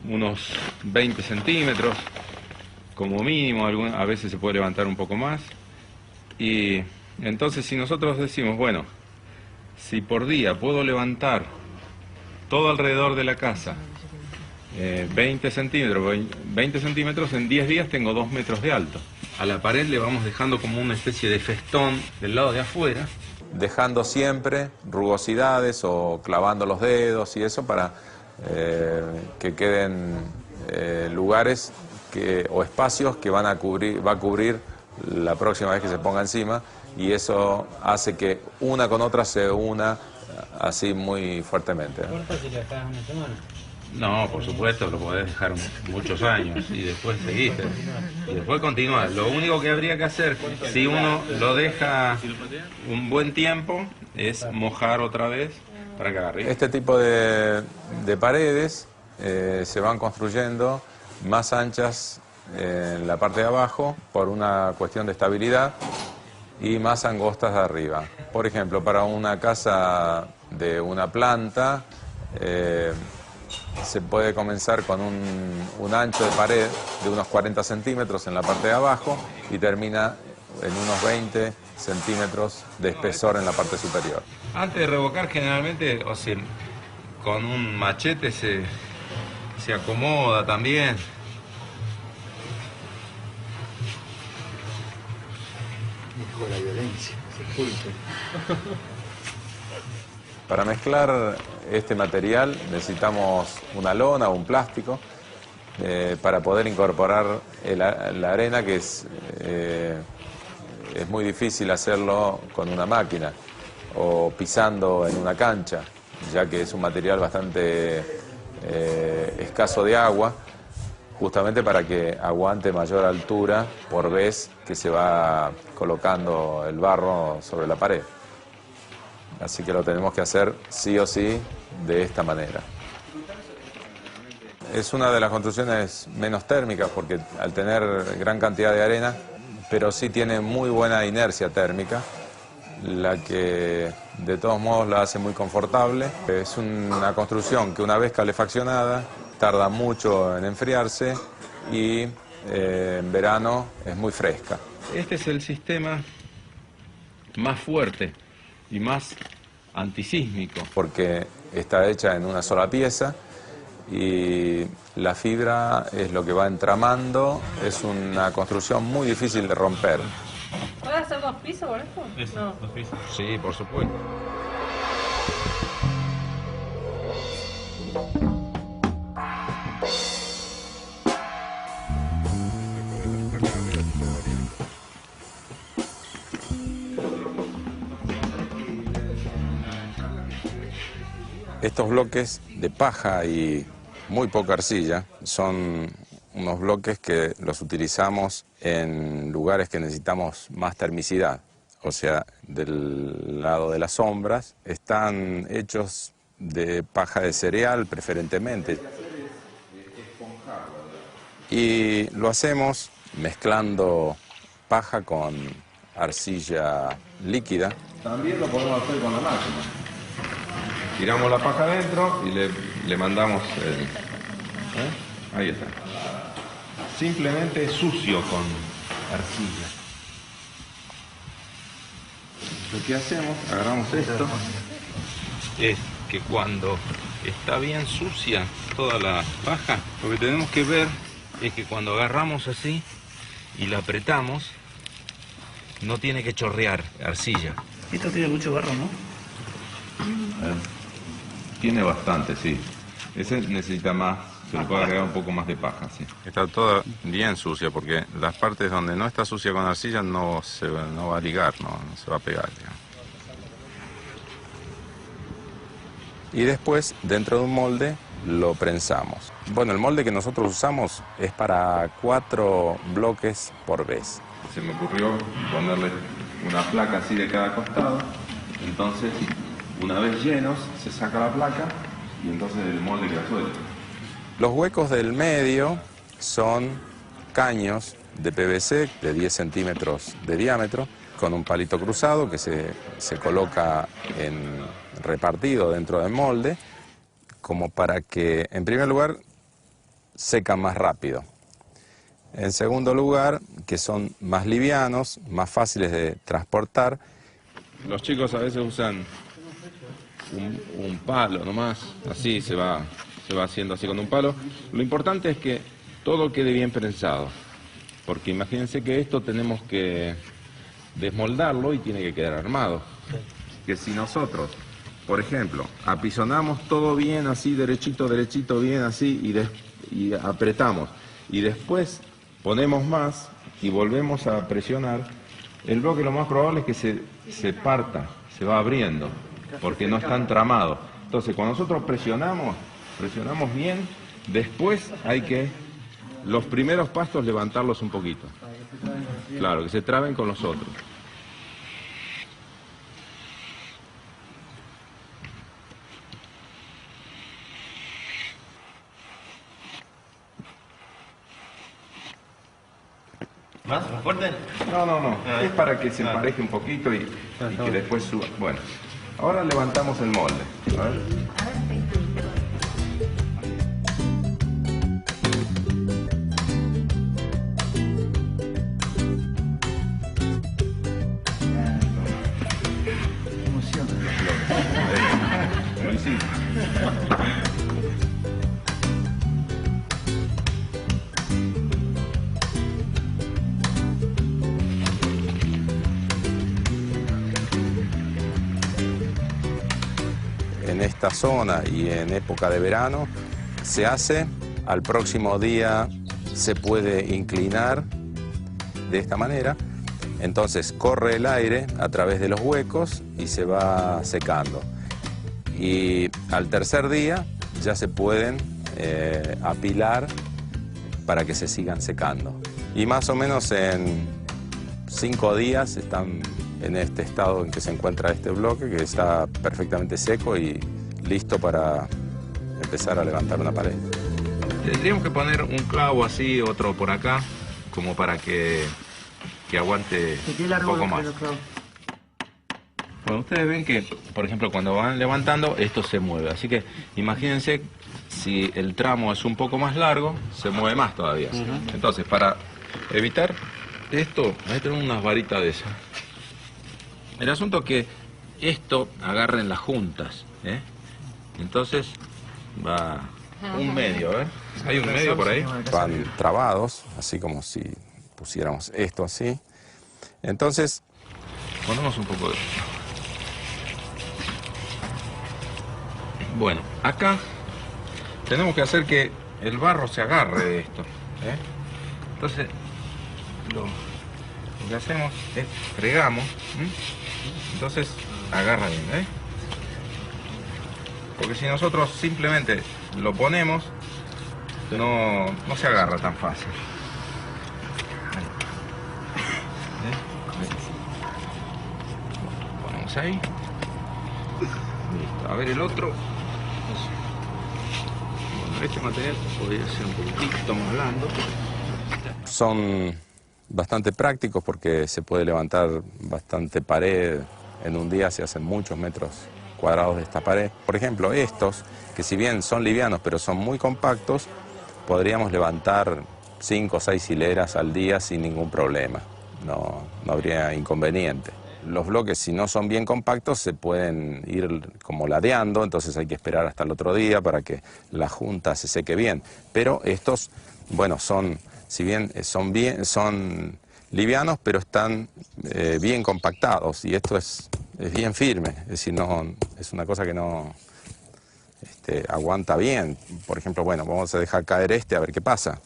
unos 20 centímetros, como mínimo, a veces se puede levantar un poco más. Y entonces si nosotros decimos, bueno, si por día puedo levantar todo alrededor de la casa 20 centímetros, en 10 días tengo 2 metros de alto. A la pared le vamos dejando como una especie de festón del lado de afuera, dejando siempre rugosidades o clavando los dedos y eso para que queden lugares o espacios que va a cubrir la próxima vez que se ponga encima, y eso hace que una con otra se una así muy fuertemente. ¿Corta si la dejas una semana? No, por supuesto, lo podés dejar muchos años y después seguiste. Y después continuar. Lo único que habría que hacer, si uno lo deja un buen tiempo, es mojar otra vez para que agarre. Este tipo de paredes se van construyendo más anchas en la parte de abajo por una cuestión de estabilidad y más angostas de arriba. Por ejemplo, para una casa de una planta, se puede comenzar con un ancho de pared de unos 40 centímetros en la parte de abajo y termina en unos 20 centímetros de espesor en la parte superior. Antes de revocar, generalmente, con un machete se acomoda también. Con la violencia, se pulpe. Para mezclar este material necesitamos una lona o un plástico para poder incorporar la arena, que es muy difícil hacerlo con una máquina o pisando en una cancha, ya que es un material bastante escaso de agua, justamente para que aguante mayor altura por vez que se va colocando el barro sobre la pared. Así que lo tenemos que hacer sí o sí de esta manera. Es una de las construcciones menos térmicas porque al tener gran cantidad de arena, pero sí tiene muy buena inercia térmica, la que de todos modos la hace muy confortable. Es una construcción que una vez calefaccionada tarda mucho en enfriarse y en verano es muy fresca. Este es el sistema más fuerte y más antisísmico, porque está hecha en una sola pieza y la fibra es lo que va entramando. Es una construcción muy difícil de romper. ¿Puede hacer 2 pisos por esto? No. 2 pisos. Sí, por supuesto. Estos bloques de paja y muy poca arcilla son unos bloques que los utilizamos en lugares que necesitamos más termicidad. O sea, del lado de las sombras, están hechos de paja de cereal preferentemente. Y lo hacemos mezclando paja con arcilla líquida. También lo podemos hacer con la máquina. Tiramos la paja adentro y le mandamos el... Ahí está. Simplemente sucio con arcilla. Lo que hacemos, agarramos esto, es que cuando está bien sucia toda la paja, lo que tenemos que ver es que cuando agarramos así y la apretamos, no tiene que chorrear arcilla. Esto tiene mucho barro, ¿no? Tiene bastante, sí. Ese necesita más, se le puede agregar un poco más de paja, sí. Está toda bien sucia porque las partes donde no está sucia con arcilla no va a ligar, no se va a pegar, digamos. Y después, dentro de un molde, lo prensamos. Bueno, el molde que nosotros usamos es para 4 bloques por vez. Se me ocurrió ponerle una placa así de cada costado, entonces... Una vez llenos, se saca la placa y entonces el molde queda suelto. Los huecos del medio son caños de PVC de 10 centímetros de diámetro con un palito cruzado que se coloca repartido dentro del molde como para que, en primer lugar, secan más rápido. En segundo lugar, que son más livianos, más fáciles de transportar. Los chicos a veces usan un palo nomás, así se va haciendo así con un palo. Lo importante es que todo quede bien prensado, porque imagínense que esto tenemos que desmoldarlo y tiene que quedar armado. Que si nosotros, por ejemplo, apisonamos todo bien así, derechito, bien así, y apretamos, y después ponemos más y volvemos a presionar, el bloque lo más probable es que se parta, se va abriendo, porque no está entramado. Entonces, cuando nosotros presionamos bien, después hay que, los primeros pastos, levantarlos un poquito. Claro, que se traben con los otros. ¿Más fuerte? No. Es para que se empareje un poquito y que después suba. Bueno, ahora levantamos el molde. A ver. Lo hicimos. en esta zona y en época de verano se hace, al próximo día se puede inclinar de esta manera, entonces corre el aire a través de los huecos y se va secando. Y al tercer día ya se pueden apilar para que se sigan secando. Y más o menos en 5 días están en este estado en que se encuentra este bloque, que está perfectamente seco y listo para empezar a levantar una pared. Tendríamos que poner un clavo así, otro por acá, como para que aguante un poco más. Bueno, ustedes ven que, por ejemplo, cuando van levantando, esto se mueve. Así que imagínense, si el tramo es un poco más largo, se mueve más todavía. Entonces, para evitar esto, hay que tener unas varitas de esas. El asunto es que esto agarre en las juntas, ¿eh? Entonces va un medio, a ver. ¿Hay un medio por ahí? Van trabados, así como si pusiéramos esto así. Entonces, ponemos un poco de... Bueno, acá tenemos que hacer que el barro se agarre de esto, ¿eh? Entonces, lo que hacemos es fregamos, entonces agarra bien, ¿eh? Porque si nosotros simplemente lo ponemos, no se agarra tan fácil. Ponemos ahí. Listo. A ver el otro. Bueno, este material podría ser un poquito más blando. Son bastante prácticos porque se puede levantar bastante pared. En un día se hacen muchos metros cuadrados de esta pared. Por ejemplo, estos, que si bien son livianos pero son muy compactos, podríamos levantar 5 o 6 hileras al día sin ningún problema. No habría inconveniente. Los bloques, si no son bien compactos, se pueden ir como ladeando, entonces hay que esperar hasta el otro día para que la junta se seque bien. Pero estos, bueno, si bien son livianos, pero están bien compactados, y esto es bien firme, es decir, es una cosa que no aguanta bien. Por ejemplo, bueno, vamos a dejar caer a ver qué pasa.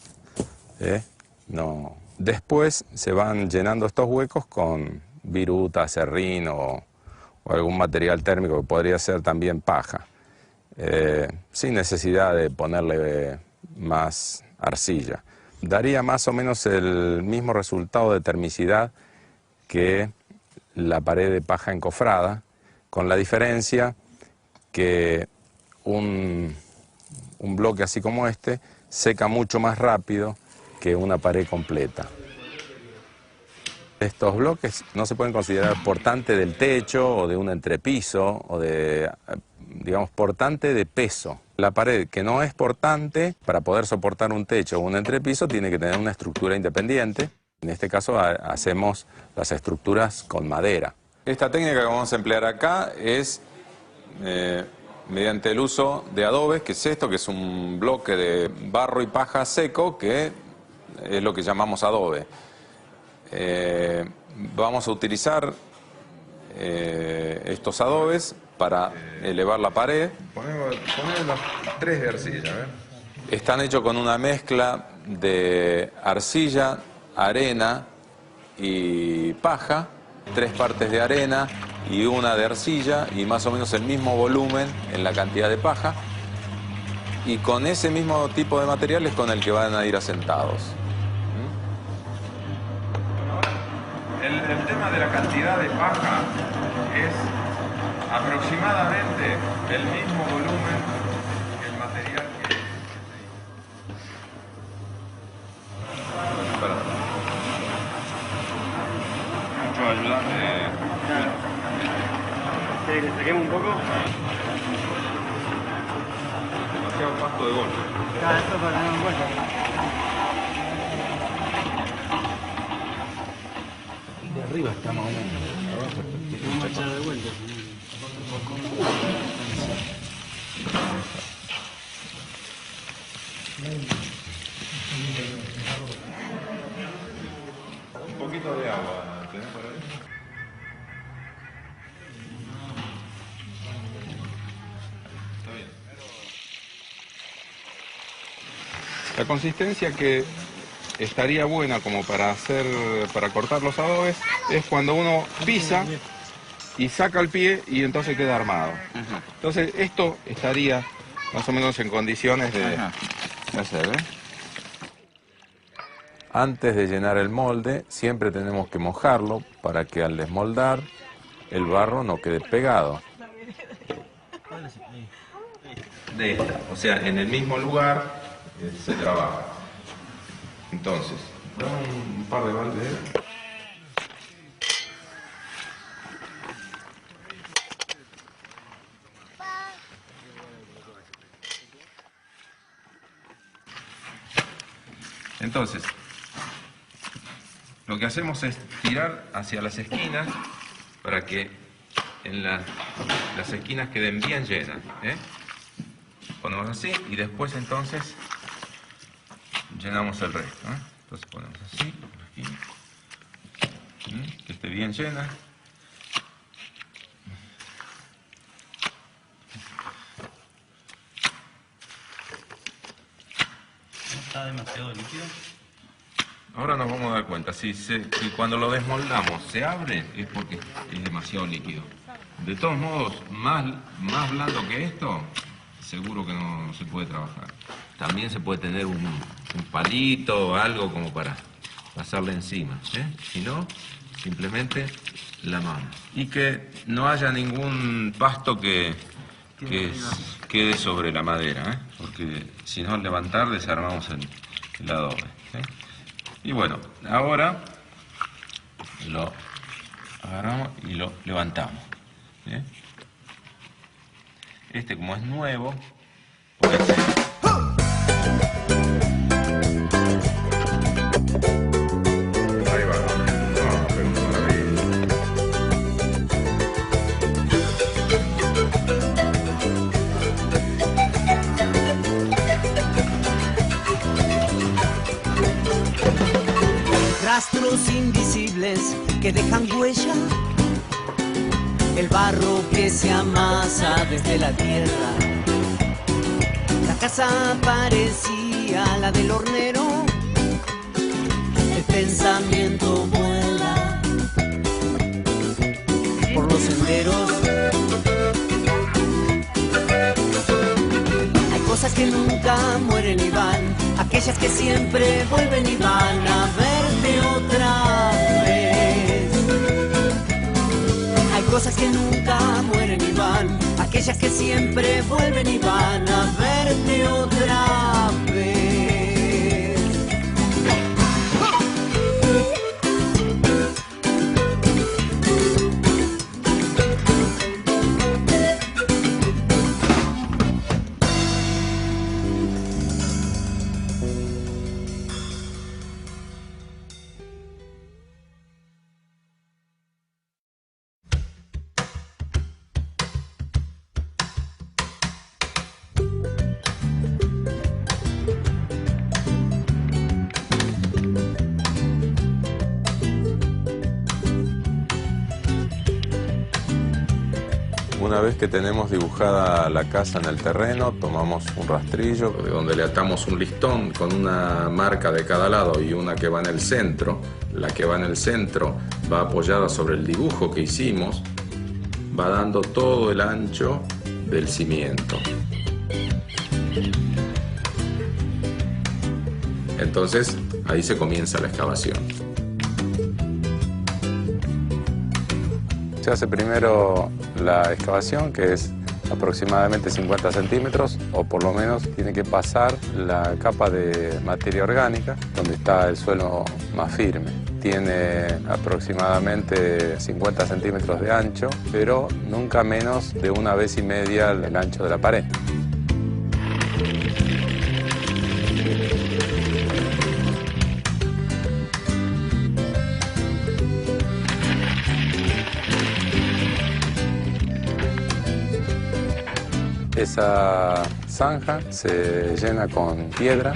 Después se van llenando estos huecos con viruta, serrín o algún material térmico que podría ser también paja, sin necesidad de ponerle más arcilla. Daría más o menos el mismo resultado de termicidad que la pared de paja encofrada, con la diferencia que un bloque así como este seca mucho más rápido que una pared completa. Estos bloques no se pueden considerar portante del techo o de un entrepiso o de, digamos, portante de peso. La pared que no es portante, para poder soportar un techo o un entrepiso, tiene que tener una estructura independiente. En este caso hacemos las estructuras con madera. Esta técnica que vamos a emplear acá es mediante el uso de adobes, que es esto, que es un bloque de barro y paja seco, que es lo que llamamos adobe. Vamos a utilizar estos adobes para elevar la pared. Ponemos las 3 de arcilla, ¿eh? Están hechos con una mezcla de arcilla, arena y paja, 3 partes de arena y 1 de arcilla, y más o menos el mismo volumen en la cantidad de paja, y con ese mismo tipo de materiales con el que van a ir asentados. El tema de la cantidad de paja es aproximadamente el mismo volumen que el material que... Mucho ayudante. ¿Quiere que saquemos un poco? Demasiado pasto de golpe. Claro, esto para tener en cuenta. De arriba está más o menos. Vamos a echar de vuelta. Un poquito de agua, ¿tenés por ahí? La consistencia que estaría buena como para cortar los adobes es cuando uno pisa y saca el pie y entonces queda armado. Entonces esto estaría más o menos en condiciones de hacer, ¿eh? Antes de llenar el molde siempre tenemos que mojarlo para que al desmoldar el barro no quede pegado. De esta, o sea, en el mismo lugar se trabaja. Entonces, dame un par de baldes. Entonces, lo que hacemos es tirar hacia las esquinas para que en las esquinas queden bien llenas, ¿eh? Ponemos así y después entonces llenamos el resto, ¿eh? Entonces ponemos así, aquí, que esté bien llena. ¿Está demasiado líquido? Ahora nos vamos a dar cuenta, si cuando lo desmoldamos se abre es porque es demasiado líquido. De todos modos, más blando que esto, seguro que no se puede trabajar. También se puede tener un palito o algo como para pasarle encima, ¿eh? Si no, simplemente la mano. Y que no haya ningún pasto que quede sobre la madera, ¿eh? Porque si no al levantar desarmamos el adobe, ¿eh? Y bueno, ahora lo agarramos y lo levantamos, ¿eh? Este, como es nuevo, puede ser... Ahí va. No, pero Rastros invisibles que dejan huella, el barro que se amasa desde la tierra. La casa parecía la del hornero, el pensamiento vuela por los senderos. Hay cosas que nunca mueren y van, aquellas que siempre vuelven y van a verte otra vez. Hay cosas que nunca mueren y van, aquellas que siempre vuelven y van a verte otra vez. Una vez que tenemos dibujada la casa en el terreno, tomamos un rastrillo donde le atamos un listón con una marca de cada lado y una que va en el centro. La que va en el centro va apoyada sobre el dibujo que hicimos, va dando todo el ancho del cimiento. Entonces, ahí se comienza la excavación. Se hace primero la excavación, que es aproximadamente 50 centímetros, o por lo menos tiene que pasar la capa de materia orgánica, donde está el suelo más firme. Tiene aproximadamente 50 centímetros de ancho, pero nunca menos de 1,5 veces el ancho de la pared. Esa zanja se llena con piedra.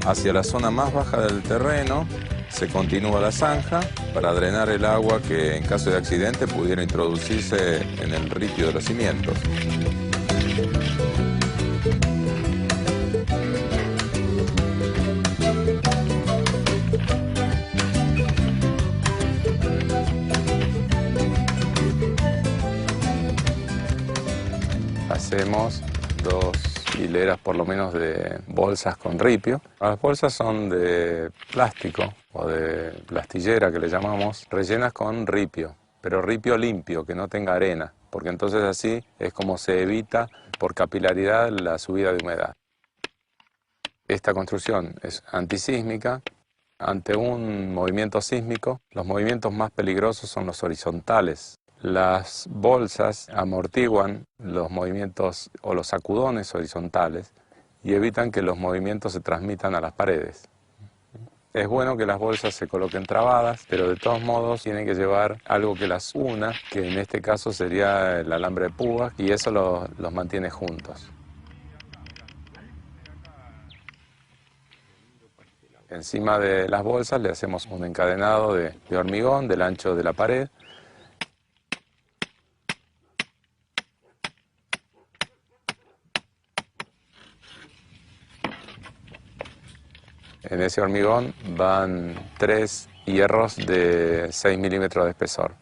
Hacia la zona más baja del terreno se continúa la zanja para drenar el agua que en caso de accidente pudiera introducirse en el ripio de los cimientos. Hacemos 2 hileras por lo menos de bolsas con ripio. Las bolsas son de plástico o de plastillera que le llamamos, rellenas con ripio, pero ripio limpio, que no tenga arena, porque entonces así es como se evita por capilaridad la subida de humedad. Esta construcción es antisísmica. Ante un movimiento sísmico, los movimientos más peligrosos son los horizontales. Las bolsas amortiguan los movimientos o los sacudones horizontales y evitan que los movimientos se transmitan a las paredes. Es bueno que las bolsas se coloquen trabadas, pero de todos modos tienen que llevar algo que las una, que en este caso sería el alambre de púas, y eso los mantiene juntos. Encima de las bolsas le hacemos un encadenado de hormigón del ancho de la pared. En ese hormigón van 3 hierros de 6 milímetros de espesor.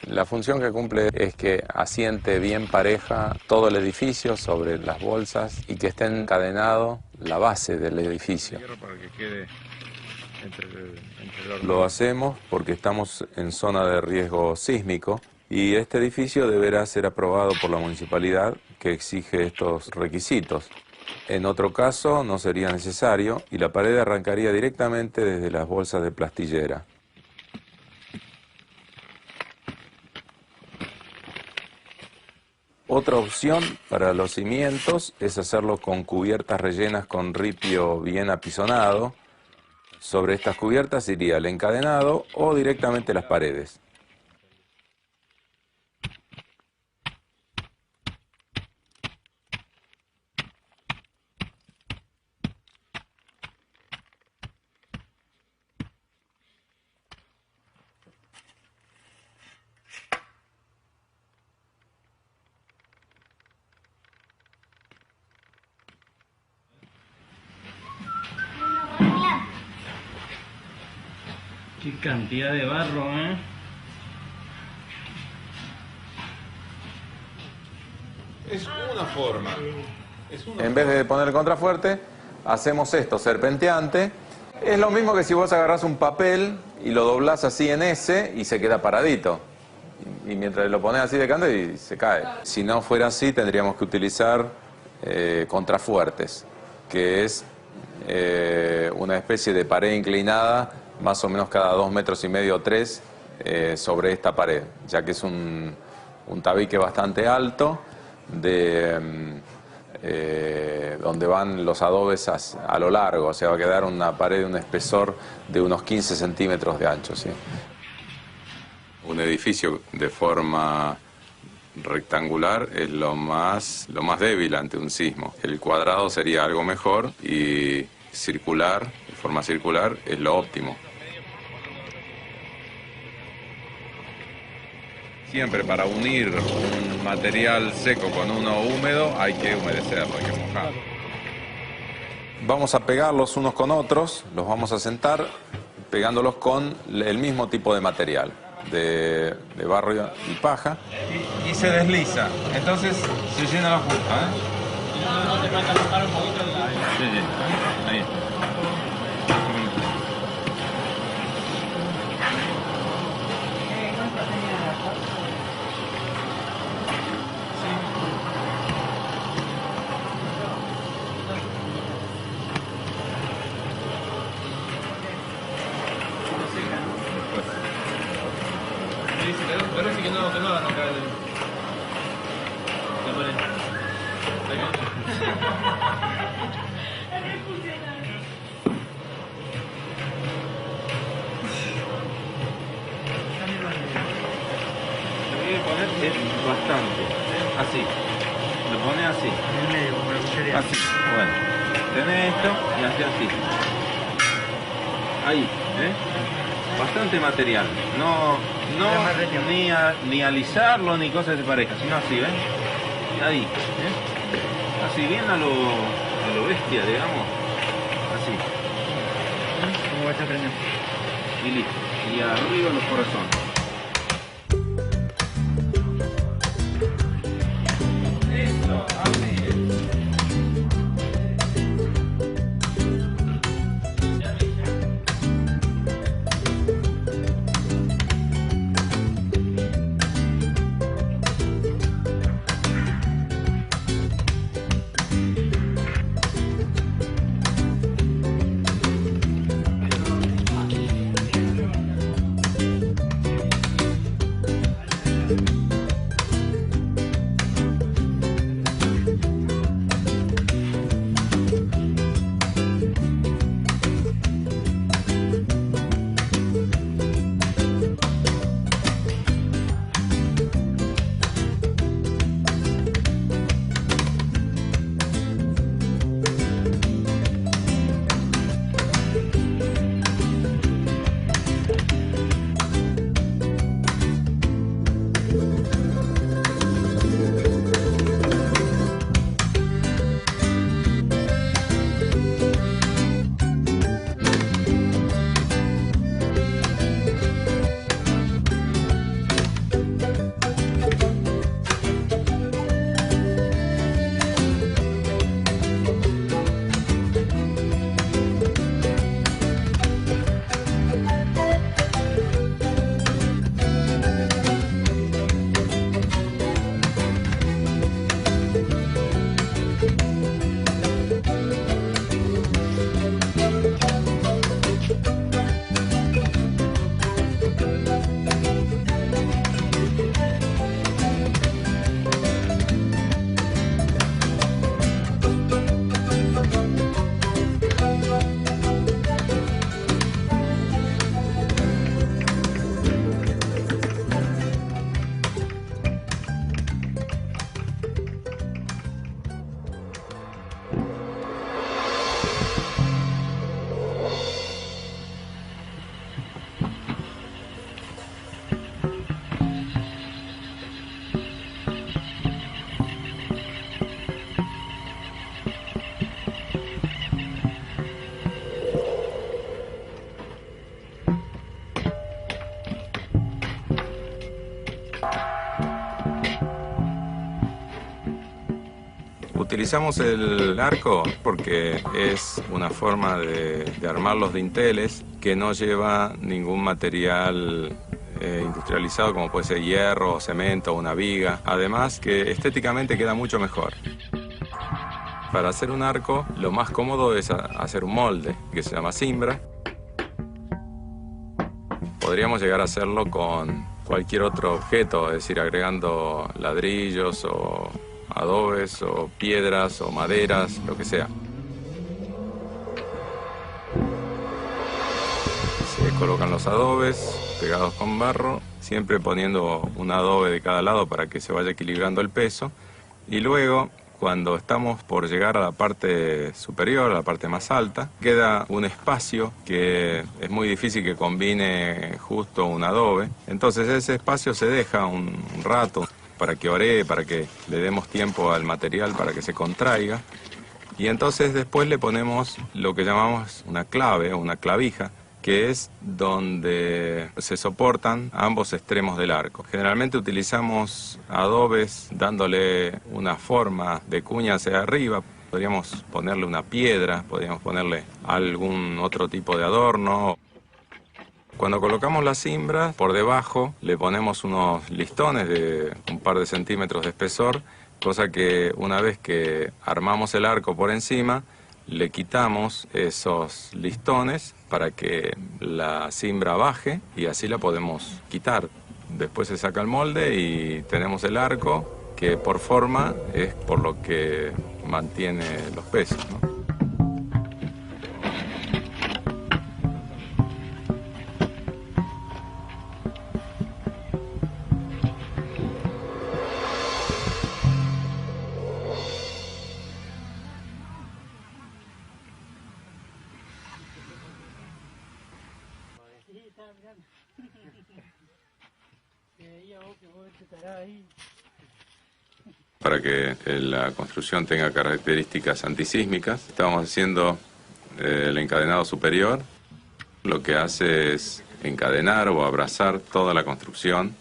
La función que cumple es que asiente bien pareja todo el edificio sobre las bolsas y que esté encadenado la base del edificio. Lo hacemos porque estamos en zona de riesgo sísmico y este edificio deberá ser aprobado por la municipalidad que exige estos requisitos. En otro caso no sería necesario y la pared arrancaría directamente desde las bolsas de plastillera. Otra opción para los cimientos es hacerlo con cubiertas rellenas con ripio bien apisonado. Sobre estas cubiertas iría el encadenado o directamente las paredes. Qué cantidad de barro, ¿eh? Es una forma. En vez de poner el contrafuerte, hacemos esto, serpenteante. Es lo mismo que si vos agarrás un papel y lo doblás así en S y se queda paradito. Y mientras lo pones así de canto y se cae. Si no fuera así, tendríamos que utilizar contrafuertes, que es una especie de pared inclinada más o menos cada 2,5 metros o 3 sobre esta pared, ya que es un tabique bastante alto donde van los adobes a lo largo, o sea, va a quedar una pared de un espesor de unos 15 centímetros de ancho, ¿sí? Un edificio de forma rectangular es lo más débil ante un sismo. El cuadrado sería algo mejor y circular, de forma circular, es lo óptimo. Siempre para unir un material seco con uno húmedo hay que humedecerlo, hay que mojarlo. Vamos a pegarlos unos con otros, los vamos a sentar pegándolos con el mismo tipo de material, de barro y paja. Y se desliza, entonces se llena la punta, No te falta tocar un poquito el aire. Sí, ahí. Parece que no van a caer. Es bastante, así, lo pones así, en medio, como la cucharilla. Así, bueno, tenés esto y así, ahí, bastante material. No ni alisarlo ni cosas de pareja, sino así, ¿ven? Ahí, ¿eh? Así bien a lo bestia, digamos. Así. ¿Cómo vas a aprender? Y listo. Y arriba los corazones. Eso, así es. Utilizamos el arco porque es una forma de armar los dinteles que no lleva ningún material industrializado como puede ser hierro, cemento o una viga. Además que estéticamente queda mucho mejor. Para hacer un arco lo más cómodo es hacer un molde que se llama cimbra. Podríamos llegar a hacerlo con cualquier otro objeto, es decir, agregando ladrillos o adobes o piedras o maderas, lo que sea. Se colocan los adobes pegados con barro, siempre poniendo un adobe de cada lado para que se vaya equilibrando el peso. Y luego, cuando estamos por llegar a la parte superior, a la parte más alta, queda un espacio que es muy difícil que combine justo un adobe. Entonces ese espacio se deja un rato para que oree, para que le demos tiempo al material para que se contraiga. Y entonces después le ponemos lo que llamamos una clave o una clavija, que es donde se soportan ambos extremos del arco. Generalmente utilizamos adobes dándole una forma de cuña hacia arriba. Podríamos ponerle una piedra, podríamos ponerle algún otro tipo de adorno. Cuando colocamos la cimbra, por debajo le ponemos unos listones de un par de centímetros de espesor, cosa que una vez que armamos el arco por encima, le quitamos esos listones para que la cimbra baje y así la podemos quitar. Después se saca el molde y tenemos el arco que por forma es por lo que mantiene los pesos, ¿no? Para que la construcción tenga características antisísmicas, estamos haciendo el encadenado superior. Lo que hace es encadenar o abrazar toda la construcción.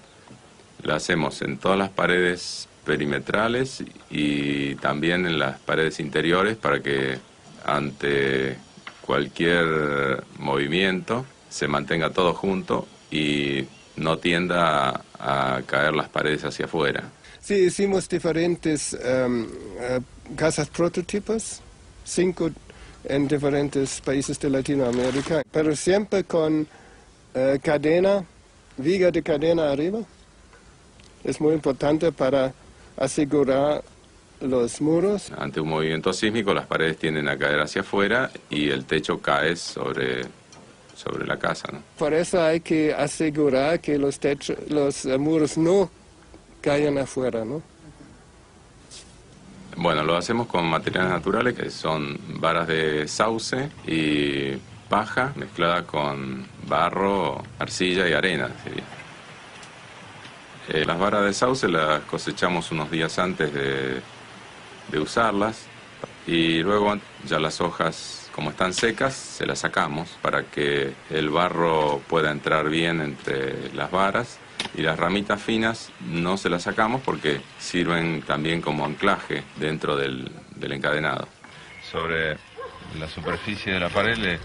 La hacemos en todas las paredes perimetrales y también en las paredes interiores para que ante cualquier movimiento se mantenga todo junto y no tienda a caer las paredes hacia afuera. Sí, hicimos diferentes casas prototipos, 5 en diferentes países de Latinoamérica, pero siempre con cadena, viga de cadena arriba. Es muy importante para asegurar los muros. Ante un movimiento sísmico las paredes tienden a caer hacia afuera y el techo cae sobre la casa, ¿no? Por eso hay que asegurar que los muros no caigan afuera, ¿no? Bueno, lo hacemos con materiales naturales que son varas de sauce y paja mezclada con barro, arcilla y arena, sería. Las varas de sauce las cosechamos unos días antes de usarlas y luego ya las hojas, como están secas, se las sacamos para que el barro pueda entrar bien entre las varas, y las ramitas finas no se las sacamos porque sirven también como anclaje dentro del encadenado. Sobre la superficie de la pared le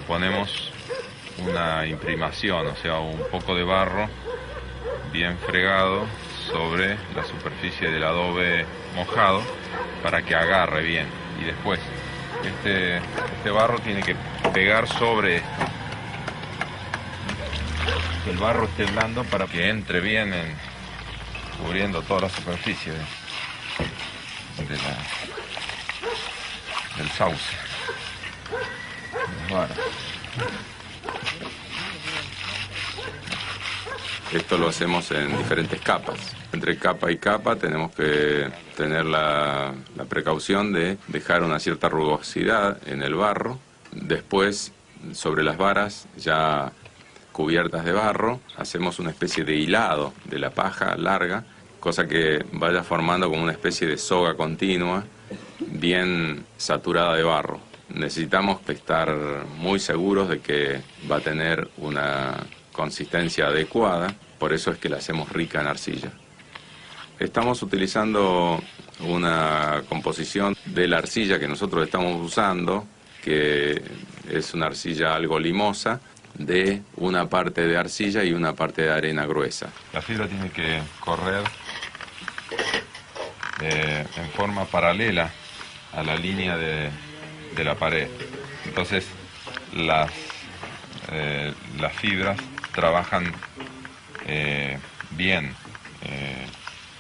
ponemos una imprimación, o sea, un poco de barro bien fregado sobre la superficie del adobe mojado para que agarre bien. Y después este barro tiene que pegar sobre esto. Que el barro esté blando para que entre bien cubriendo toda la superficie del sauce. Esto lo hacemos en diferentes capas. Entre capa y capa tenemos que tener la precaución de dejar una cierta rugosidad en el barro. Después, sobre las varas ya cubiertas de barro, hacemos una especie de hilado de la paja larga, cosa que vaya formando como una especie de soga continua, bien saturada de barro. Necesitamos estar muy seguros de que va a tener una consistencia adecuada, por eso es que la hacemos rica en arcilla. Estamos utilizando una composición de la arcilla que nosotros estamos usando, que es una arcilla algo limosa, de una parte de arcilla y una parte de arena gruesa. La fibra tiene que correr en forma paralela a la línea de la pared. Entonces las fibras trabajan bien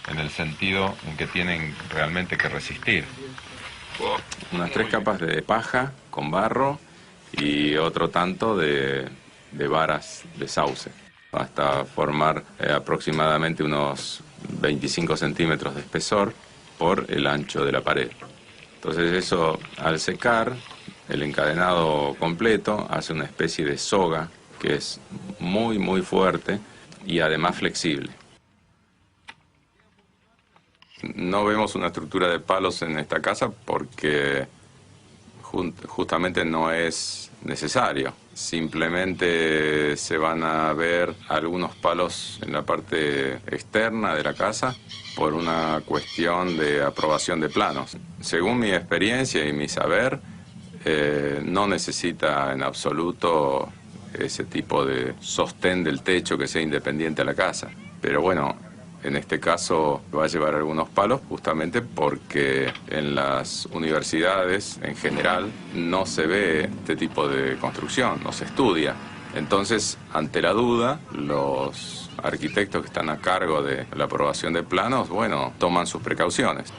en el sentido en que tienen realmente que resistir. Unas 3 capas de paja con barro y otro tanto de varas de sauce, hasta formar aproximadamente unos 25 centímetros de espesor por el ancho de la pared. Entonces eso, al secar, el encadenado completo hace una especie de soga que es muy muy fuerte y además flexible. No vemos una estructura de palos en esta casa porque justamente no es necesario. Simplemente se van a ver algunos palos en la parte externa de la casa por una cuestión de aprobación de planos. Según mi experiencia y mi saber, no necesita en absoluto ese tipo de sostén del techo que sea independiente a la casa. Pero bueno, en este caso va a llevar algunos palos justamente porque en las universidades en general no se ve este tipo de construcción, no se estudia. Entonces, ante la duda, los arquitectos que están a cargo de la aprobación de planos, bueno, toman sus precauciones.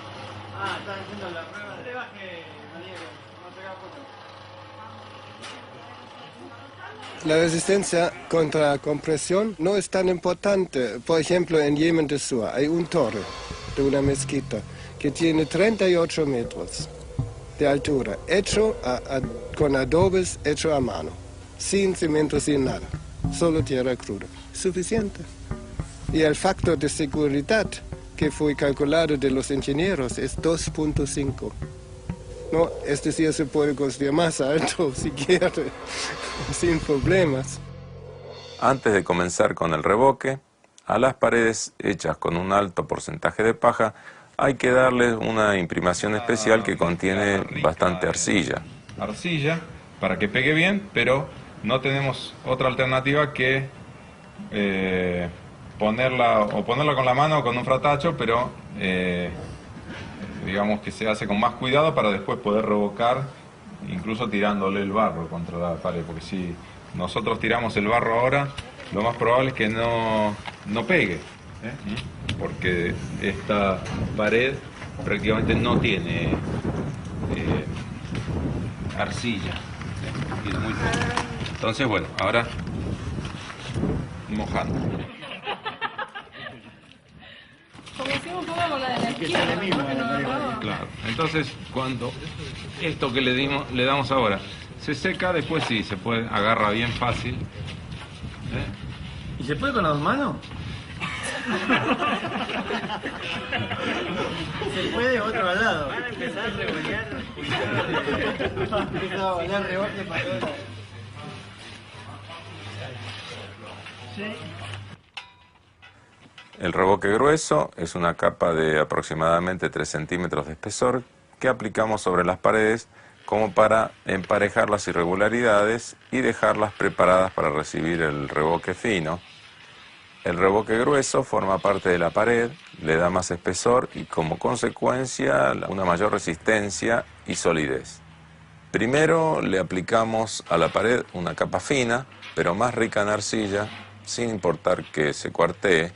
La resistencia contra compresión no es tan importante. Por ejemplo, en Yemen de Sur hay un torre de una mezquita que tiene 38 metros de altura, hecho con adobes, hecho a mano, sin cemento, sin nada. solo tierra cruda. Suficiente. Y el factor de seguridad que fue calculado de los ingenieros es 2.5. ¿No? Es decir, se puede construir más alto si quiere, sin problemas. Antes de comenzar con el revoque, a las paredes hechas con un alto porcentaje de paja hay que darles una imprimación especial que contiene bastante arcilla. Arcilla para que pegue bien, pero no tenemos otra alternativa que ponerla con la mano o con un fratacho, pero digamos que se hace con más cuidado para después poder revocar, incluso tirándole el barro contra la pared, porque si nosotros tiramos el barro ahora, lo más probable es que no pegue, porque esta pared prácticamente no tiene arcilla, tiene muy poco. Entonces, bueno, ahora mojando. Como hicimos un poco con la de la esquina. Claro. Entonces, cuando esto que le damos ahora se seca, después sí, se puede, agarra bien fácil. ¿Y se puede con las dos manos? Se puede otro al lado. Van a empezar a revolear. Empezar a volar rebote para todos. Sí. El revoque grueso es una capa de aproximadamente 3 centímetros de espesor que aplicamos sobre las paredes como para emparejar las irregularidades y dejarlas preparadas para recibir el revoque fino. El revoque grueso forma parte de la pared, le da más espesor y como consecuencia una mayor resistencia y solidez. Primero le aplicamos a la pared una capa fina, pero más rica en arcilla, sin importar que se cuartee,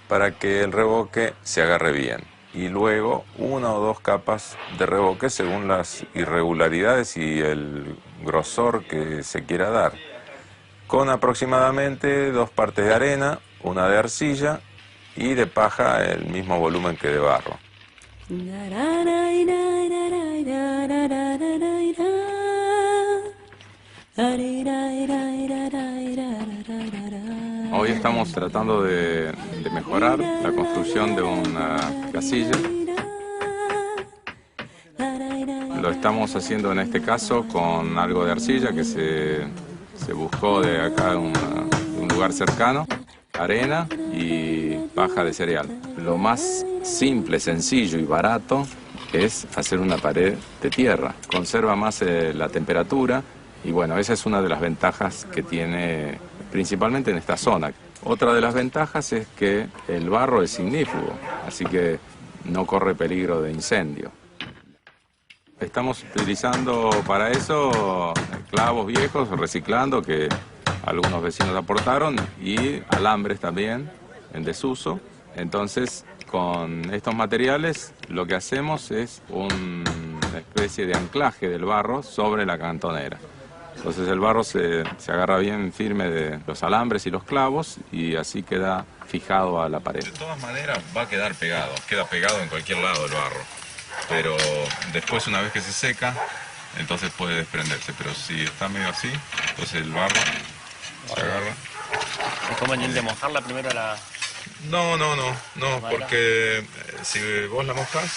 para que el revoque se agarre bien. Y luego 1 o 2 capas de revoque según las irregularidades y el grosor que se quiera dar, con aproximadamente 2 partes de arena, 1 de arcilla y de paja el mismo volumen que de barro. Hoy estamos tratando de mejorar la construcción de una casilla. Lo estamos haciendo en este caso con algo de arcilla que se buscó de acá de un lugar cercano, arena y paja de cereal. Lo más simple, sencillo y barato es hacer una pared de tierra. Conserva más la temperatura y bueno, esa es una de las ventajas que tiene principalmente en esta zona. Otra de las ventajas es que el barro es ignífugo, así que no corre peligro de incendio. Estamos utilizando para eso clavos viejos, reciclando, que algunos vecinos aportaron, y alambres también en desuso. Entonces, con estos materiales lo que hacemos es una especie de anclaje del barro sobre la cantonera. Entonces el barro se agarra bien firme de los alambres y los clavos y así queda fijado a la pared. De todas maneras va a quedar pegado, queda pegado en cualquier lado el barro. Pero después, una vez que se seca, entonces puede desprenderse. Pero si está medio así, entonces el barro se agarra. ¿Es conveniente mojarla primero a la...? No, porque si vos la mojás,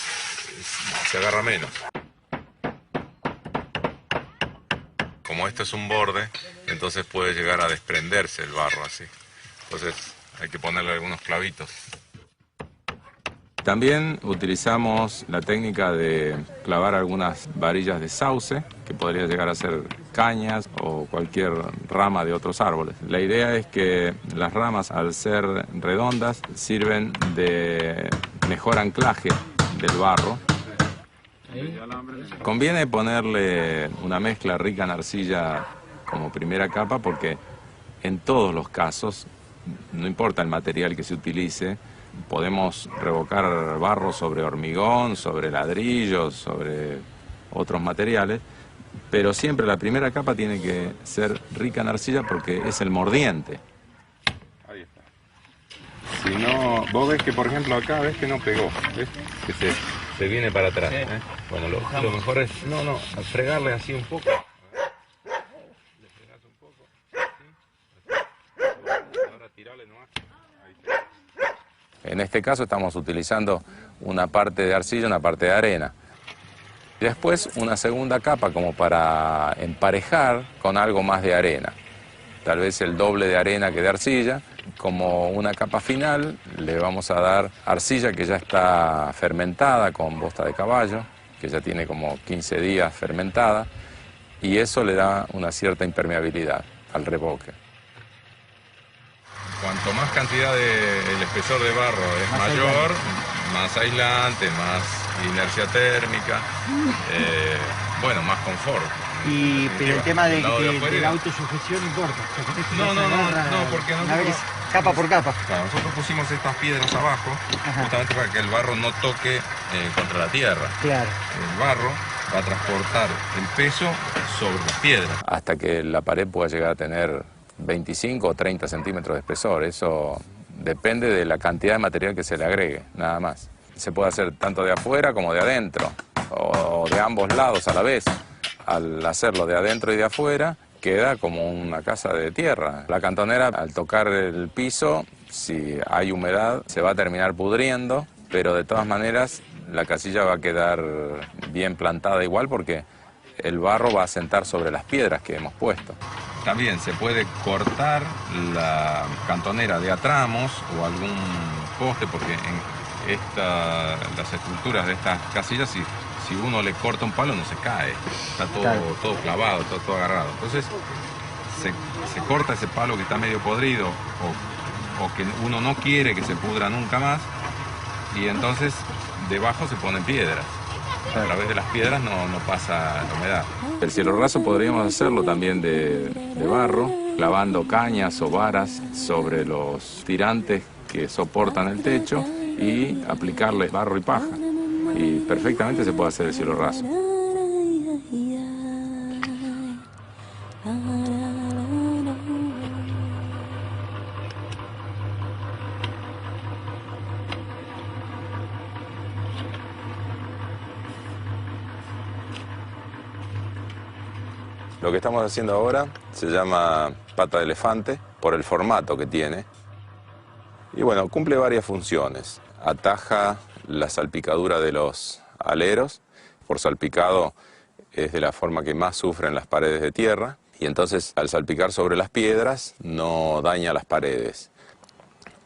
se agarra menos. Como esto es un borde, entonces puede llegar a desprenderse el barro así. Entonces hay que ponerle algunos clavitos. También utilizamos la técnica de clavar algunas varillas de sauce, que podría llegar a ser cañas o cualquier rama de otros árboles. La idea es que las ramas, al ser redondas, sirven de mejor anclaje del barro. Conviene ponerle una mezcla rica en arcilla como primera capa porque en todos los casos, no importa el material que se utilice, podemos revocar barro sobre hormigón, sobre ladrillos, sobre otros materiales, pero siempre la primera capa tiene que ser rica en arcilla porque es el mordiente. Ahí está. Si no, vos ves que por ejemplo acá ves que no pegó, ves que se viene para atrás. Sí. Bueno, lo mejor es fregarle así un poco. Le fregás un poco, así. En este caso estamos utilizando una parte de arcilla y una parte de arena. Después una segunda capa como para emparejar con algo más de arena. Tal vez el doble de arena que de arcilla. Como una capa final le vamos a dar arcilla que ya está fermentada con bosta de caballo, que ya tiene como 15 días fermentada, y eso le da una cierta impermeabilidad al revoque. Cuanto más cantidad del espesor de barro es mayor, más aislante, más inercia térmica, bueno, más confort. Pero el tema de la autosujeción importa. No, porque nosotros... Capa por capa. Claro, nosotros pusimos estas piedras abajo, justamente para que el barro no toque contra la tierra. Claro. El barro va a transportar el peso sobre las piedras. Hasta que la pared pueda llegar a tener 25 o 30 centímetros de espesor. Eso depende de la cantidad de material que se le agregue, nada más. Se puede hacer tanto de afuera como de adentro, o de ambos lados a la vez. Al hacerlo de adentro y de afuera, queda como una casa de tierra. La cantonera, al tocar el piso, si hay humedad, se va a terminar pudriendo, pero de todas maneras la casilla va a quedar bien plantada igual porque el barro va a sentar sobre las piedras que hemos puesto. También se puede cortar la cantonera de a tramos o algún poste, porque en las estructuras de estas casillas, si uno le corta un palo no se cae, está todo clavado, todo agarrado. Entonces se corta ese palo que está medio podrido o que uno no quiere que se pudra nunca más, y entonces debajo se ponen piedras. A través de las piedras no pasa la humedad. El cielo raso podríamos hacerlo también de barro, clavando cañas o varas sobre los tirantes que soportan el techo y aplicarle barro y paja. Y perfectamente se puede hacer el cielo raso. Lo que estamos haciendo ahora se llama pata de elefante por el formato que tiene. Y bueno, cumple varias funciones. Ataja la salpicadura de los aleros. Por salpicado es de la forma que más sufren las paredes de tierra. Y entonces al salpicar sobre las piedras no daña las paredes.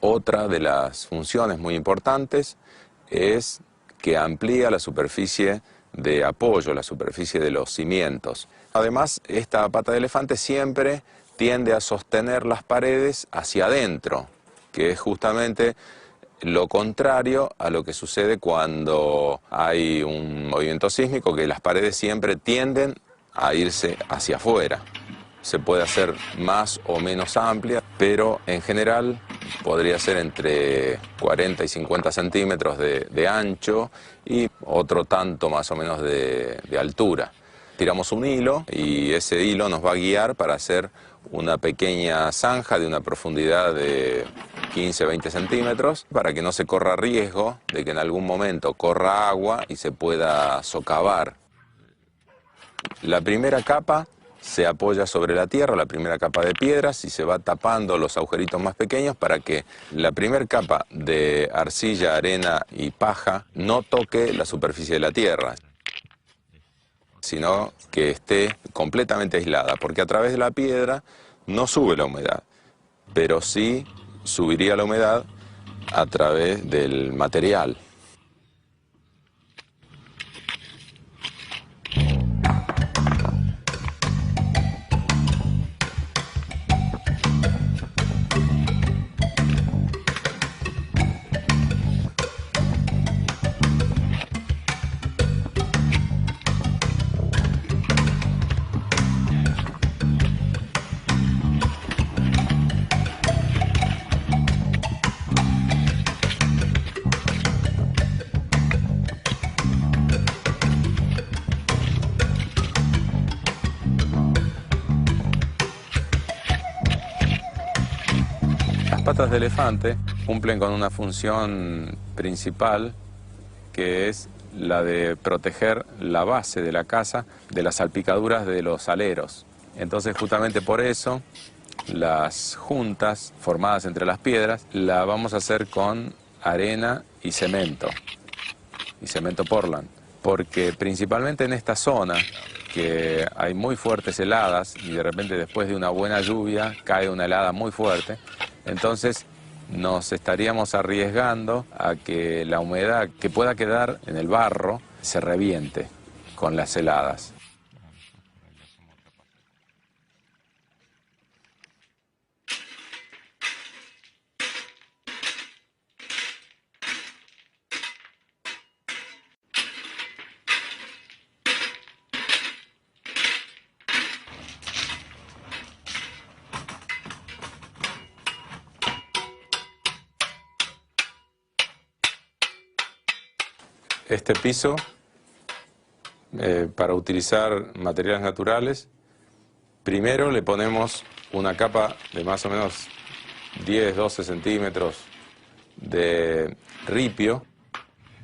Otra de las funciones muy importantes es que amplía la superficie de apoyo, la superficie de los cimientos. Además, esta pata de elefante siempre tiende a sostener las paredes hacia adentro, que es justamente lo contrario a lo que sucede cuando hay un movimiento sísmico, que las paredes siempre tienden a irse hacia afuera. Se puede hacer más o menos amplia, pero en general podría ser entre 40 y 50 centímetros de ancho y otro tanto más o menos de altura. Tiramos un hilo y ese hilo nos va a guiar para hacer una pequeña zanja de una profundidad de 15-20 centímetros para que no se corra riesgo de que en algún momento corra agua y se pueda socavar. La primera capa se apoya sobre la tierra, la primera capa de piedras, y se va tapando los agujeritos más pequeños para que la primera capa de arcilla, arena y paja no toque la superficie de la tierra, sino que esté completamente aislada, porque a través de la piedra no sube la humedad, pero sí subiría la humedad a través del material. Las patas de elefante cumplen con una función principal, que es la de proteger la base de la casa de las salpicaduras de los aleros. Entonces, justamente por eso, las juntas formadas entre las piedras las vamos a hacer con arena y cemento Portland, porque principalmente en esta zona que hay muy fuertes heladas y de repente después de una buena lluvia cae una helada muy fuerte, entonces nos estaríamos arriesgando a que la humedad que pueda quedar en el barro se reviente con las heladas. Este piso, para utilizar materiales naturales, primero le ponemos una capa de más o menos 10-12 centímetros de ripio.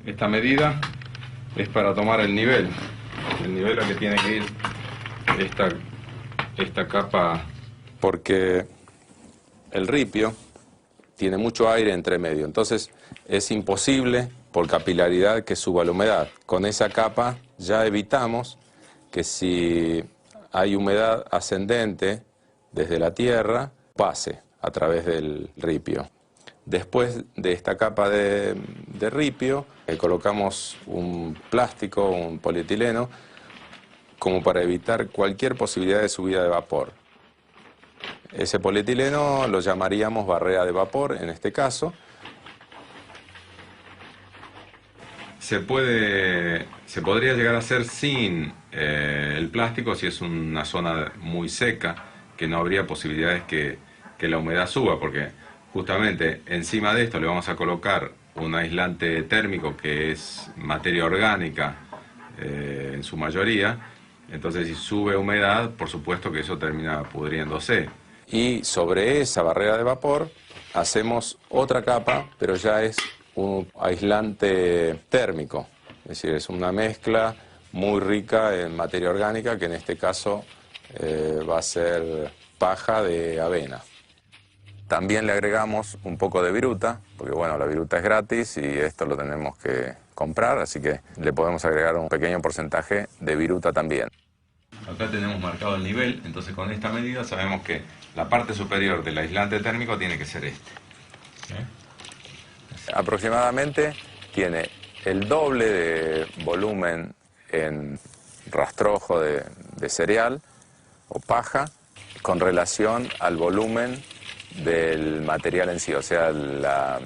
Esta medida es para tomar el nivel al que tiene que ir esta capa, porque el ripio tiene mucho aire entre medio, entonces es imposible por capilaridad que suba la humedad. Con esa capa ya evitamos que si hay humedad ascendente desde la tierra, pase a través del ripio. Después de esta capa de ripio, colocamos un plástico, un polietileno, como para evitar cualquier posibilidad de subida de vapor. Ese polietileno lo llamaríamos barrera de vapor en este caso. Se podría llegar a hacer sin el plástico si es una zona muy seca, que no habría posibilidades que la humedad suba, porque justamente encima de esto le vamos a colocar un aislante térmico que es materia orgánica en su mayoría, entonces si sube humedad, por supuesto que eso termina pudriéndose. Y sobre esa barrera de vapor hacemos otra capa, pero ya es un aislante térmico, es decir, es una mezcla muy rica en materia orgánica, que en este caso va a ser paja de avena. También le agregamos un poco de viruta, porque bueno, la viruta es gratis y esto lo tenemos que comprar, así que le podemos agregar un pequeño porcentaje de viruta también. Acá tenemos marcado el nivel, entonces con esta medida sabemos que la parte superior del aislante térmico tiene que ser este. Aproximadamente tiene el doble de volumen en rastrojo de cereal o paja con relación al volumen del material en sí, o sea, la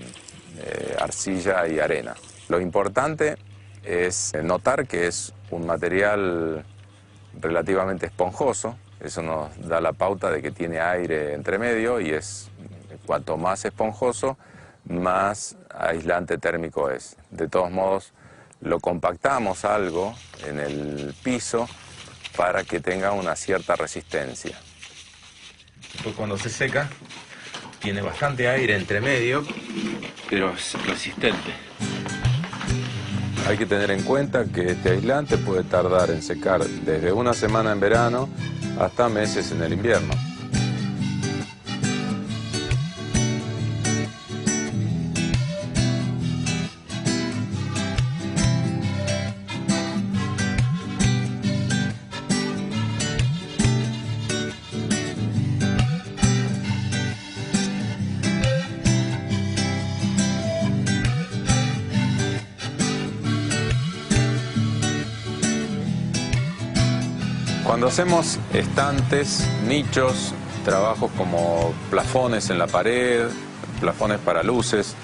arcilla y arena. Lo importante es notar que es un material relativamente esponjoso, eso nos da la pauta de que tiene aire entre medio y es cuanto más esponjoso, más aislante térmico es. De todos modos, lo compactamos algo en el piso para que tenga una cierta resistencia. Pues cuando se seca, tiene bastante aire entre medio, pero es resistente. Hay que tener en cuenta que este aislante puede tardar en secar desde una semana en verano hasta meses en el invierno. Cuando hacemos estantes, nichos, trabajos como plafones en la pared, plafones para luces,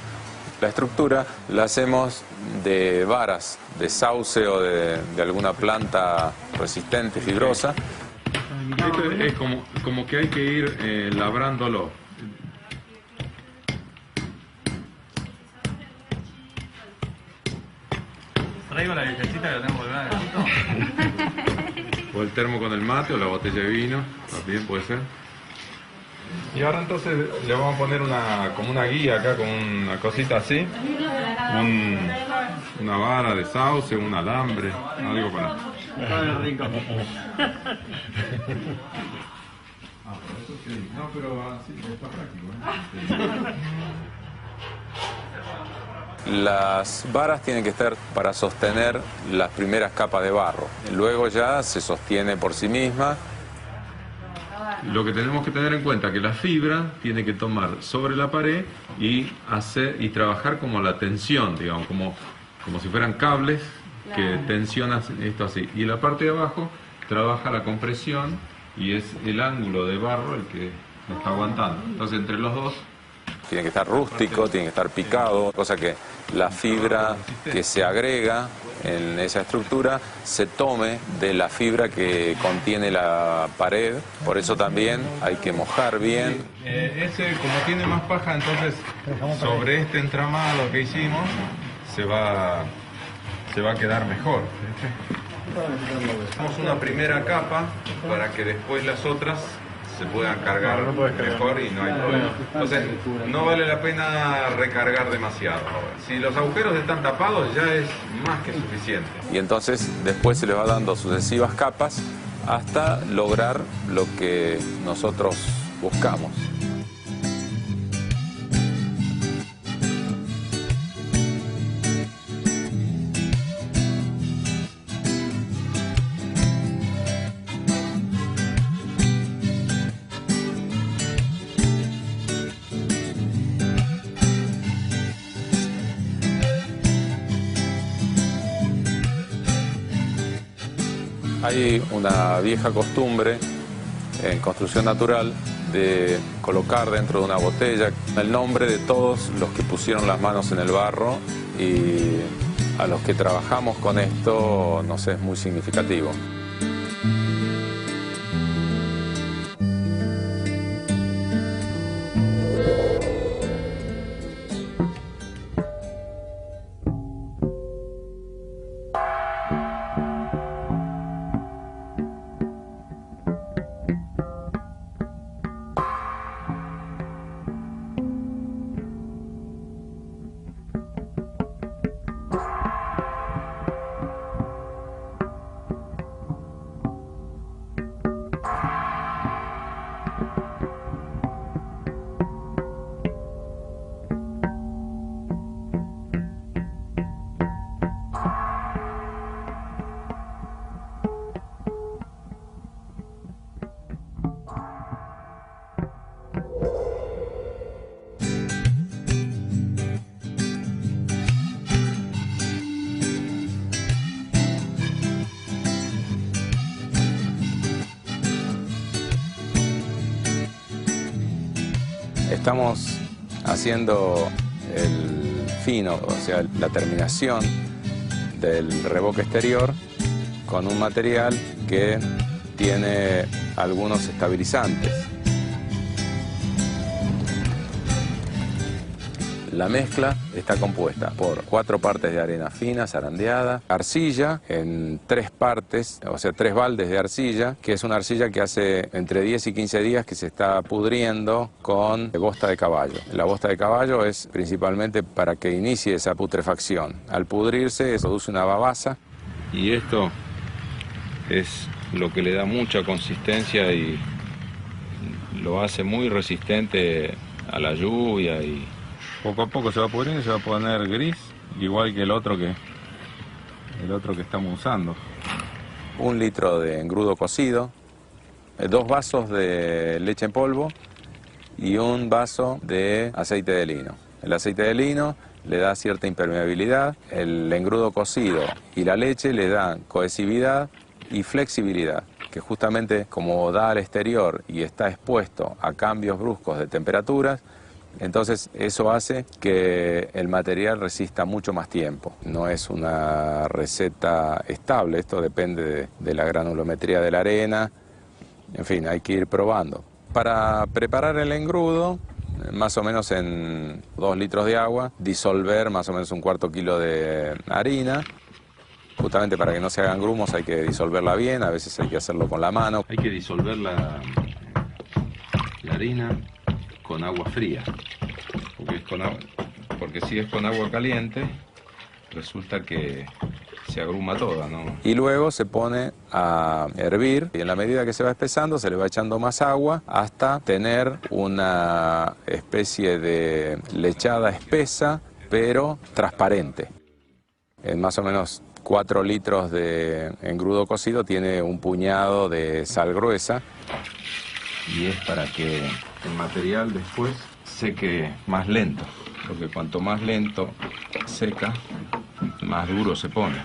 la estructura la hacemos de varas, de sauce o de alguna planta resistente, fibrosa. Esto es como que hay que ir labrándolo. Traigo la viejecita que la tengo colgada en el auto. O el termo con el mate o la botella de vino, también puede ser. Y ahora entonces le vamos a poner como una guía acá, con una cosita así. Una vara de sauce, un alambre, algo para... No, pero así está práctico, ¿eh? Las varas tienen que estar para sostener las primeras capas de barro. Luego ya se sostiene por sí misma. Lo que tenemos que tener en cuenta es que la fibra tiene que tomar sobre la pared y trabajar como la tensión, digamos, como si fueran cables que tensionan esto así. Y la parte de abajo trabaja la compresión y es el ángulo de barro el que está aguantando. Entonces entre los dos tiene que estar rústico, tiene que estar picado, cosa que la fibra que se agrega en esa estructura se tome de la fibra que contiene la pared. Por eso también hay que mojar bien. Ese, como tiene más paja, entonces sobre este entramado que hicimos se va a quedar mejor. Hacemos una primera capa para que después las otras se puedan cargar mejor y no hay problema. Entonces, no vale la pena recargar demasiado. Si los agujeros están tapados, ya es más que suficiente. Y entonces, después se les va dando sucesivas capas hasta lograr lo que nosotros buscamos. Hay una vieja costumbre en construcción natural de colocar dentro de una botella el nombre de todos los que pusieron las manos en el barro, y a los que trabajamos con esto nos es muy significativo. Estamos haciendo el fino, o sea, la terminación del revoque exterior con un material que tiene algunos estabilizantes. La mezcla está compuesta por 4 partes de arena fina, zarandeada, arcilla en 3 partes, o sea, 3 baldes de arcilla, que es una arcilla que hace entre 10 y 15 días que se está pudriendo con bosta de caballo. La bosta de caballo es principalmente para que inicie esa putrefacción. Al pudrirse, produce una babasa. Y esto es lo que le da mucha consistencia y lo hace muy resistente a la lluvia, y poco a poco se va pudriendo y se va a poner gris, igual que el otro que estamos usando. 1 litro de engrudo cocido, 2 vasos de leche en polvo y 1 vaso de aceite de lino. El aceite de lino le da cierta impermeabilidad, el engrudo cocido y la leche le dan cohesividad y flexibilidad, que justamente como da al exterior y está expuesto a cambios bruscos de temperaturas, entonces eso hace que el material resista mucho más tiempo. No es una receta estable, esto depende de la granulometría de la arena, en fin, hay que ir probando. Para preparar el engrudo, más o menos en 2 litros de agua, disolver más o menos 1/4 kilo de harina. Justamente para que no se hagan grumos hay que disolverla bien, a veces hay que hacerlo con la mano. Hay que disolver la harina con agua fría, porque si es con agua caliente resulta que se agruma toda, ¿no? Y luego se pone a hervir y en la medida que se va espesando se le va echando más agua hasta tener una especie de lechada espesa pero transparente. En más o menos 4 litros de engrudo cocido tiene un puñado de sal gruesa. Y es para que el material después seque más lento, porque cuanto más lento seca, más duro se pone.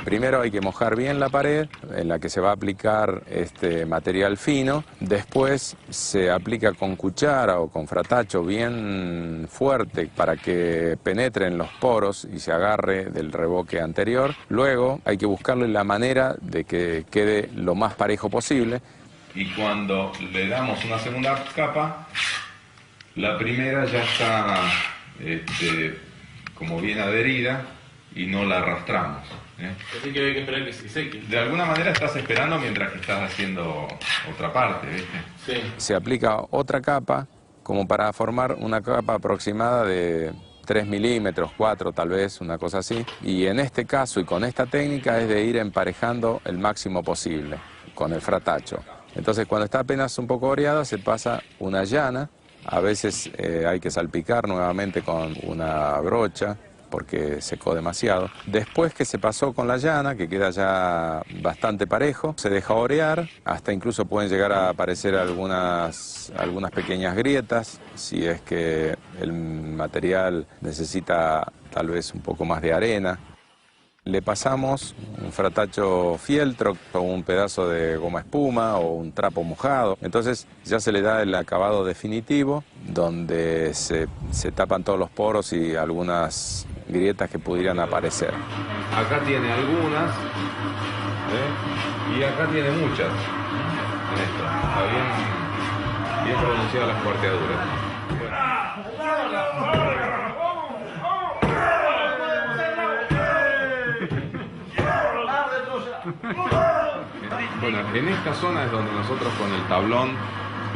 Primero hay que mojar bien la pared en la que se va a aplicar este material fino. Después se aplica con cuchara o con fratacho bien fuerte para que penetre en los poros y se agarre del revoque anterior. Luego hay que buscarle la manera de que quede lo más parejo posible. Y cuando le damos una segunda capa, la primera ya está como bien adherida y no la arrastramos. Así que hay que esperar que se seque. De alguna manera estás esperando mientras que estás haciendo otra parte, ¿viste? Sí. Se aplica otra capa como para formar una capa aproximada de 3 milímetros, 4 tal vez, una cosa así. Y en este caso y con esta técnica es de ir emparejando el máximo posible con el fratacho. Entonces cuando está apenas un poco oreada se pasa una llana. A veces hay que salpicar nuevamente con una brocha porque secó demasiado. Después que se pasó con la llana, que queda ya bastante parejo, se deja orear, hasta incluso pueden llegar a aparecer algunas pequeñas grietas, si es que el material necesita tal vez un poco más de arena. Le pasamos un fratacho fieltro o un pedazo de goma espuma o un trapo mojado. Entonces ya se le da el acabado definitivo, donde se tapan todos los poros y algunas grietas que pudieran aparecer. Acá tiene algunas, y acá tiene muchas. Está bien pronunciadas las cuarteaduras. Bueno, en esta zona es donde nosotros con el tablón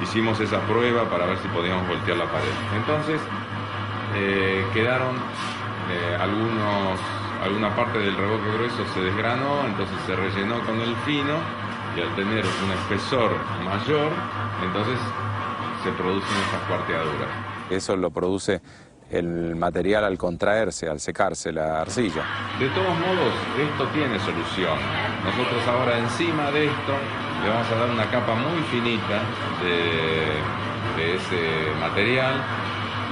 hicimos esa prueba para ver si podíamos voltear la pared. Entonces quedaron alguna parte del revoque grueso se desgranó, entonces se rellenó con el fino y al tener un espesor mayor, entonces se producen esas cuarteaduras. Eso lo produce el material al contraerse, al secarse la arcilla. De todos modos, esto tiene solución. Nosotros ahora encima de esto le vamos a dar una capa muy finita de ese material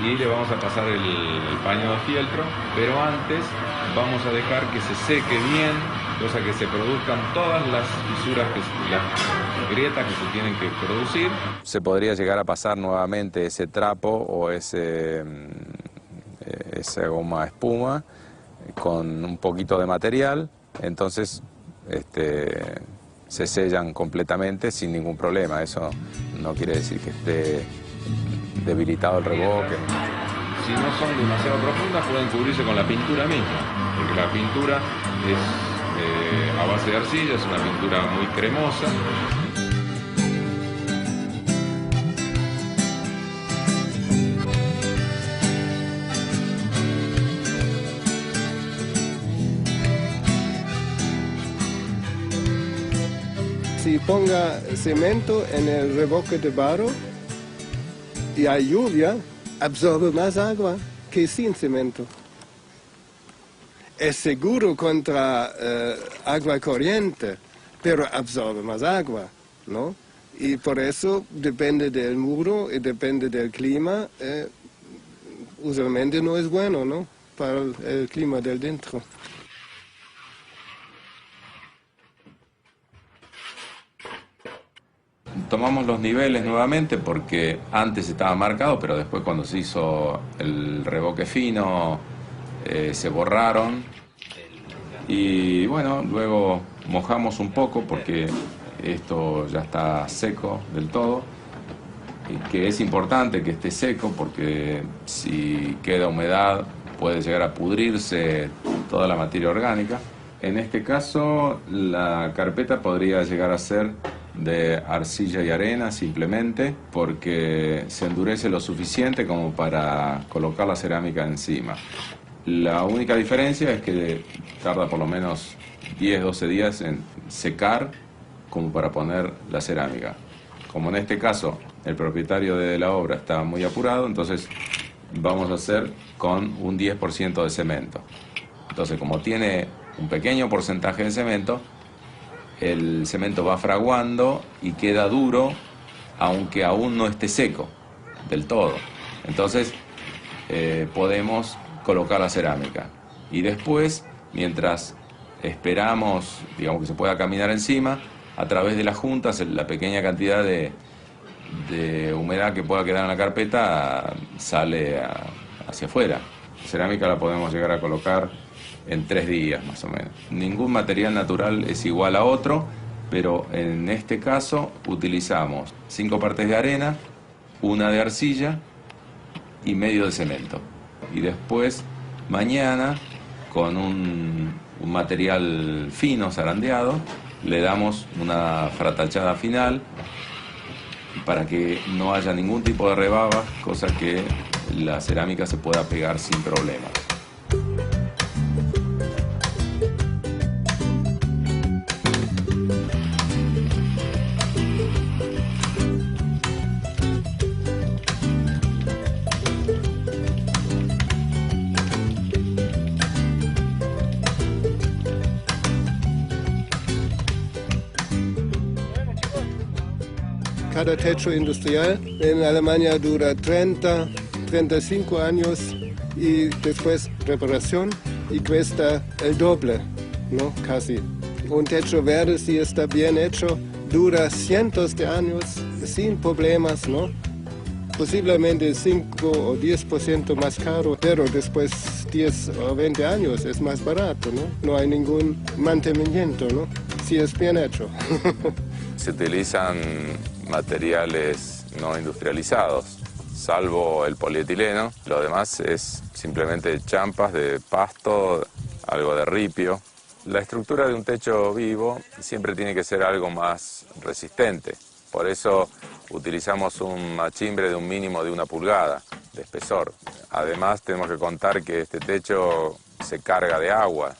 y le vamos a pasar el paño de fieltro, pero antes vamos a dejar que se seque bien, cosa que se produzcan todas las fisuras, las grietas que se tienen que producir. Se podría llegar a pasar nuevamente ese trapo o esa goma espuma con un poquito de material, entonces se sellan completamente sin ningún problema. Eso no quiere decir que esté debilitado el revoque. Si no son demasiado profundas pueden cubrirse con la pintura misma, porque la pintura es a base de arcilla, es una pintura muy cremosa. Si ponga cemento en el revoque de barro y hay lluvia, absorbe más agua que sin cemento. Es seguro contra agua corriente, pero absorbe más agua, ¿no? Y por eso depende del muro y depende del clima, usualmente no es bueno, ¿no? Para el clima del dentro. Tomamos los niveles nuevamente porque antes estaba marcado, pero después cuando se hizo el revoque fino se borraron. Y bueno, luego mojamos un poco porque esto ya está seco del todo. Y que es importante que esté seco porque si queda humedad puede llegar a pudrirse toda la materia orgánica. En este caso la carpeta podría llegar a ser de arcilla y arena simplemente porque se endurece lo suficiente como para colocar la cerámica encima. La única diferencia es que tarda por lo menos 10-12 días en secar como para poner la cerámica. Como en este caso el propietario de la obra está muy apurado, entonces vamos a hacer con un 10% de cemento. Entonces, como tiene un pequeño porcentaje de cemento, el cemento va fraguando y queda duro, aunque aún no esté seco del todo. Entonces, podemos colocar la cerámica. Y después, mientras esperamos, digamos, que se pueda caminar encima, a través de las juntas, la pequeña cantidad de humedad que pueda quedar en la carpeta sale hacia afuera. La cerámica la podemos llegar a colocar en 3 días más o menos. Ningún material natural es igual a otro, pero en este caso utilizamos 5 partes de arena, 1 de arcilla y medio de cemento. Y después, mañana, con un material fino, zarandeado, le damos una fratachada final para que no haya ningún tipo de rebaba, cosa que la cerámica se pueda pegar sin problemas. Cada techo industrial en Alemania dura 30, 35 años y después reparación y cuesta el doble, ¿no? Casi. Un techo verde, si está bien hecho, dura cientos de años sin problemas, ¿no? Posiblemente 5 o 10% más caro, pero después 10 o 20 años es más barato, ¿no? No hay ningún mantenimiento, ¿no? Si es bien hecho. Se utilizan materiales no industrializados, salvo el polietileno. Lo demás es simplemente champas de pasto, algo de ripio. La estructura de un techo vivo siempre tiene que ser algo más resistente. Por eso utilizamos un machimbre de un mínimo de 1 pulgada de espesor. Además, tenemos que contar que este techo se carga de agua.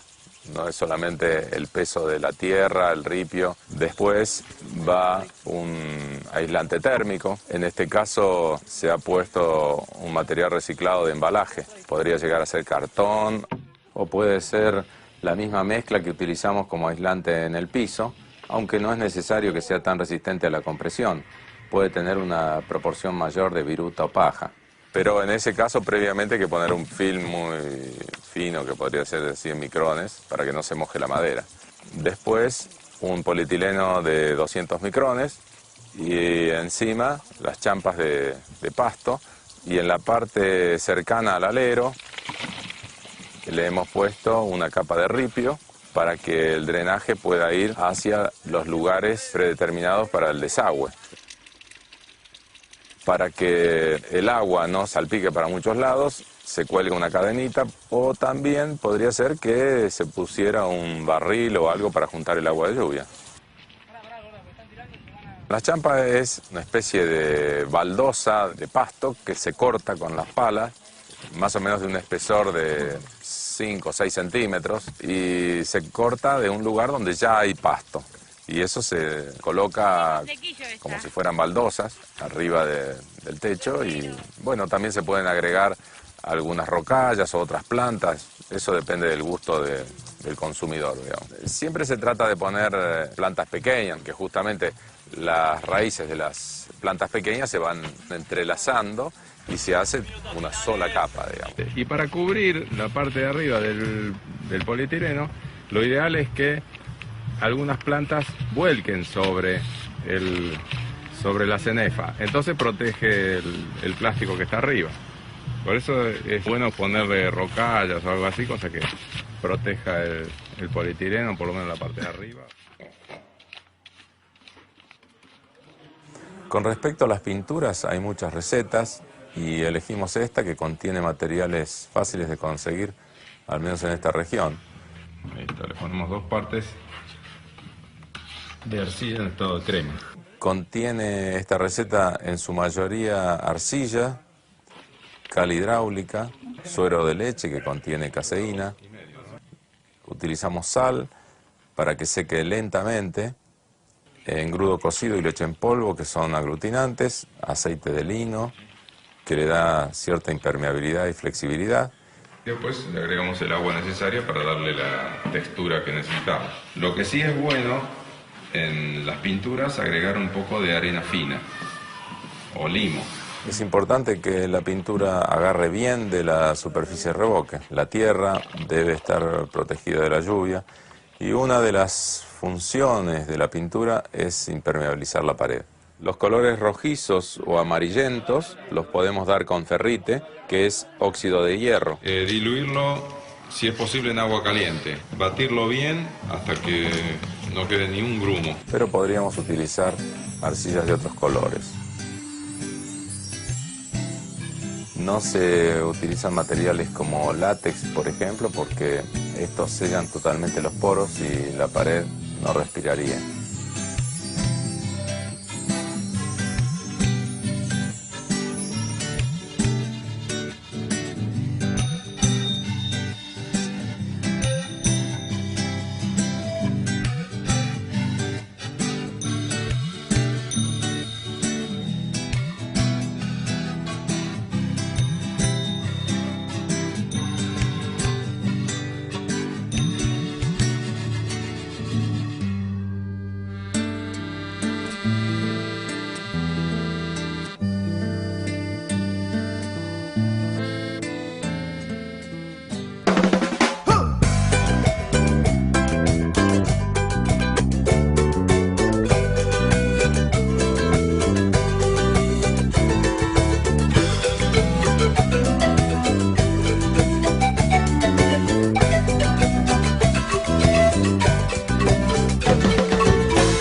No es solamente el peso de la tierra, el ripio. Después va un aislante térmico. En este caso se ha puesto un material reciclado de embalaje. Podría llegar a ser cartón o puede ser la misma mezcla que utilizamos como aislante en el piso, aunque no es necesario que sea tan resistente a la compresión. Puede tener una proporción mayor de viruta o paja. Pero en ese caso, previamente hay que poner un film muy fino, que podría ser de 100 micrones, para que no se moje la madera. Después, un polietileno de 200 micrones y encima las champas de pasto. Y en la parte cercana al alero le hemos puesto una capa de ripio para que el drenaje pueda ir hacia los lugares predeterminados para el desagüe. Para que el agua no salpique para muchos lados, se cuelga una cadenita, o también podría ser que se pusiera un barril o algo para juntar el agua de lluvia. La champa es una especie de baldosa de pasto que se corta con las palas, más o menos de un espesor de 5 o 6 centímetros, y se corta de un lugar donde ya hay pasto. Y eso se coloca como si fueran baldosas arriba del techo y bueno, también se pueden agregar algunas rocallas o otras plantas, eso depende del gusto del consumidor, digamos. Siempre se trata de poner plantas pequeñas, que justamente las raíces de las plantas pequeñas se van entrelazando y se hace una sola capa, digamos. Y para cubrir la parte de arriba del polietileno, lo ideal es que algunas plantas vuelquen sobre la cenefa, entonces protege el plástico que está arriba. Por eso es bueno ponerle rocallas o algo así, cosa que proteja el polietileno, por lo menos la parte de arriba. Con respecto a las pinturas, hay muchas recetas y elegimos esta que contiene materiales fáciles de conseguir, al menos en esta región. Listo, le ponemos 2 partes de arcilla en estado de crema. Contiene esta receta en su mayoría arcilla, cal hidráulica, suero de leche que contiene caseína. Utilizamos sal para que seque lentamente, engrudo cocido y leche en polvo que son aglutinantes, aceite de lino, que le da cierta impermeabilidad y flexibilidad. Después le agregamos el agua necesaria para darle la textura que necesitamos. Lo que sí es bueno en las pinturas agregar un poco de arena fina o limo. Es importante que la pintura agarre bien de la superficie de revoque. La tierra debe estar protegida de la lluvia y una de las funciones de la pintura es impermeabilizar la pared. Los colores rojizos o amarillentos los podemos dar con ferrite, que es óxido de hierro. Diluirlo, si es posible, en agua caliente. Batirlo bien hasta que no quede ni un grumo. Pero podríamos utilizar arcillas de otros colores. No se utilizan materiales como látex, por ejemplo, porque estos sellan totalmente los poros y la pared no respiraría.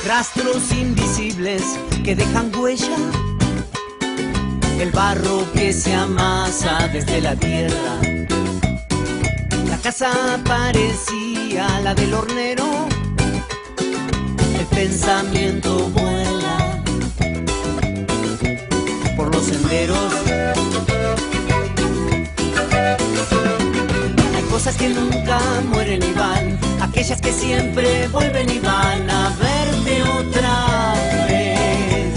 Rastros invisibles que dejan huella, el barro que se amasa desde la tierra. La casa parecía la del hornero, el pensamiento vuela por los senderos. Hay cosas que nunca mueren y van, aquellas que siempre vuelven y van a verte otra vez.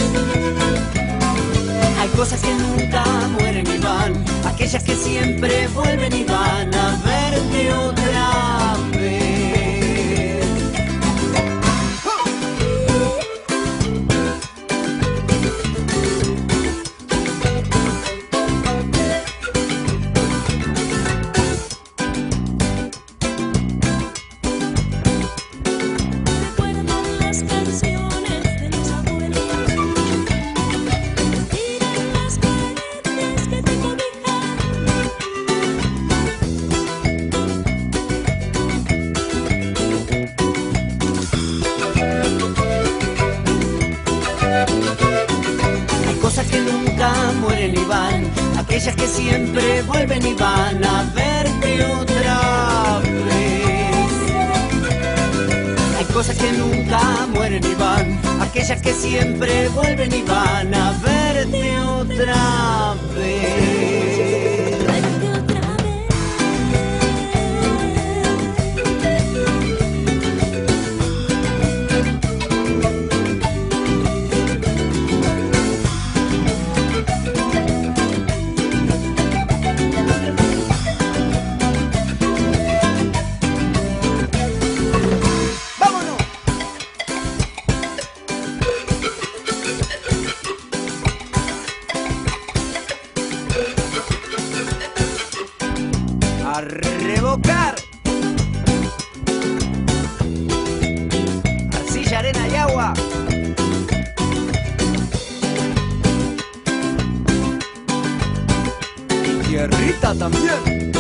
Hay cosas que nunca mueren y van, aquellas que siempre vuelven y van a verte otra vez. Aquellas que siempre vuelven y van a verte otra vez. Hay cosas que nunca mueren y van, aquellas que siempre vuelven y van a verte otra vez. A revocar. Arcilla, arena y agua. Y tierrita también.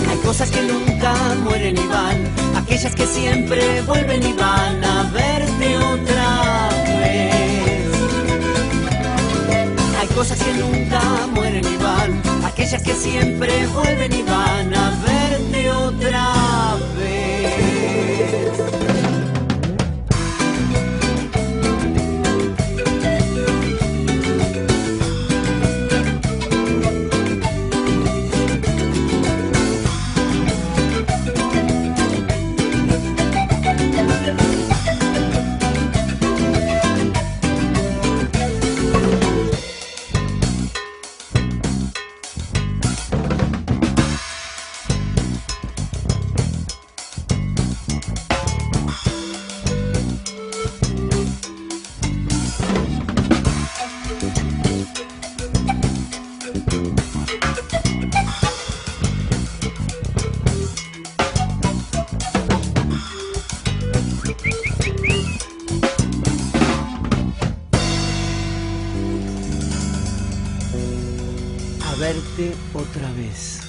Hay cosas que nunca mueren y van, aquellas que siempre vuelven y van a verte otra vez. Hay cosas que nunca mueren y van, aquellas que siempre vuelven y van a verte otra vez. verte otra vez.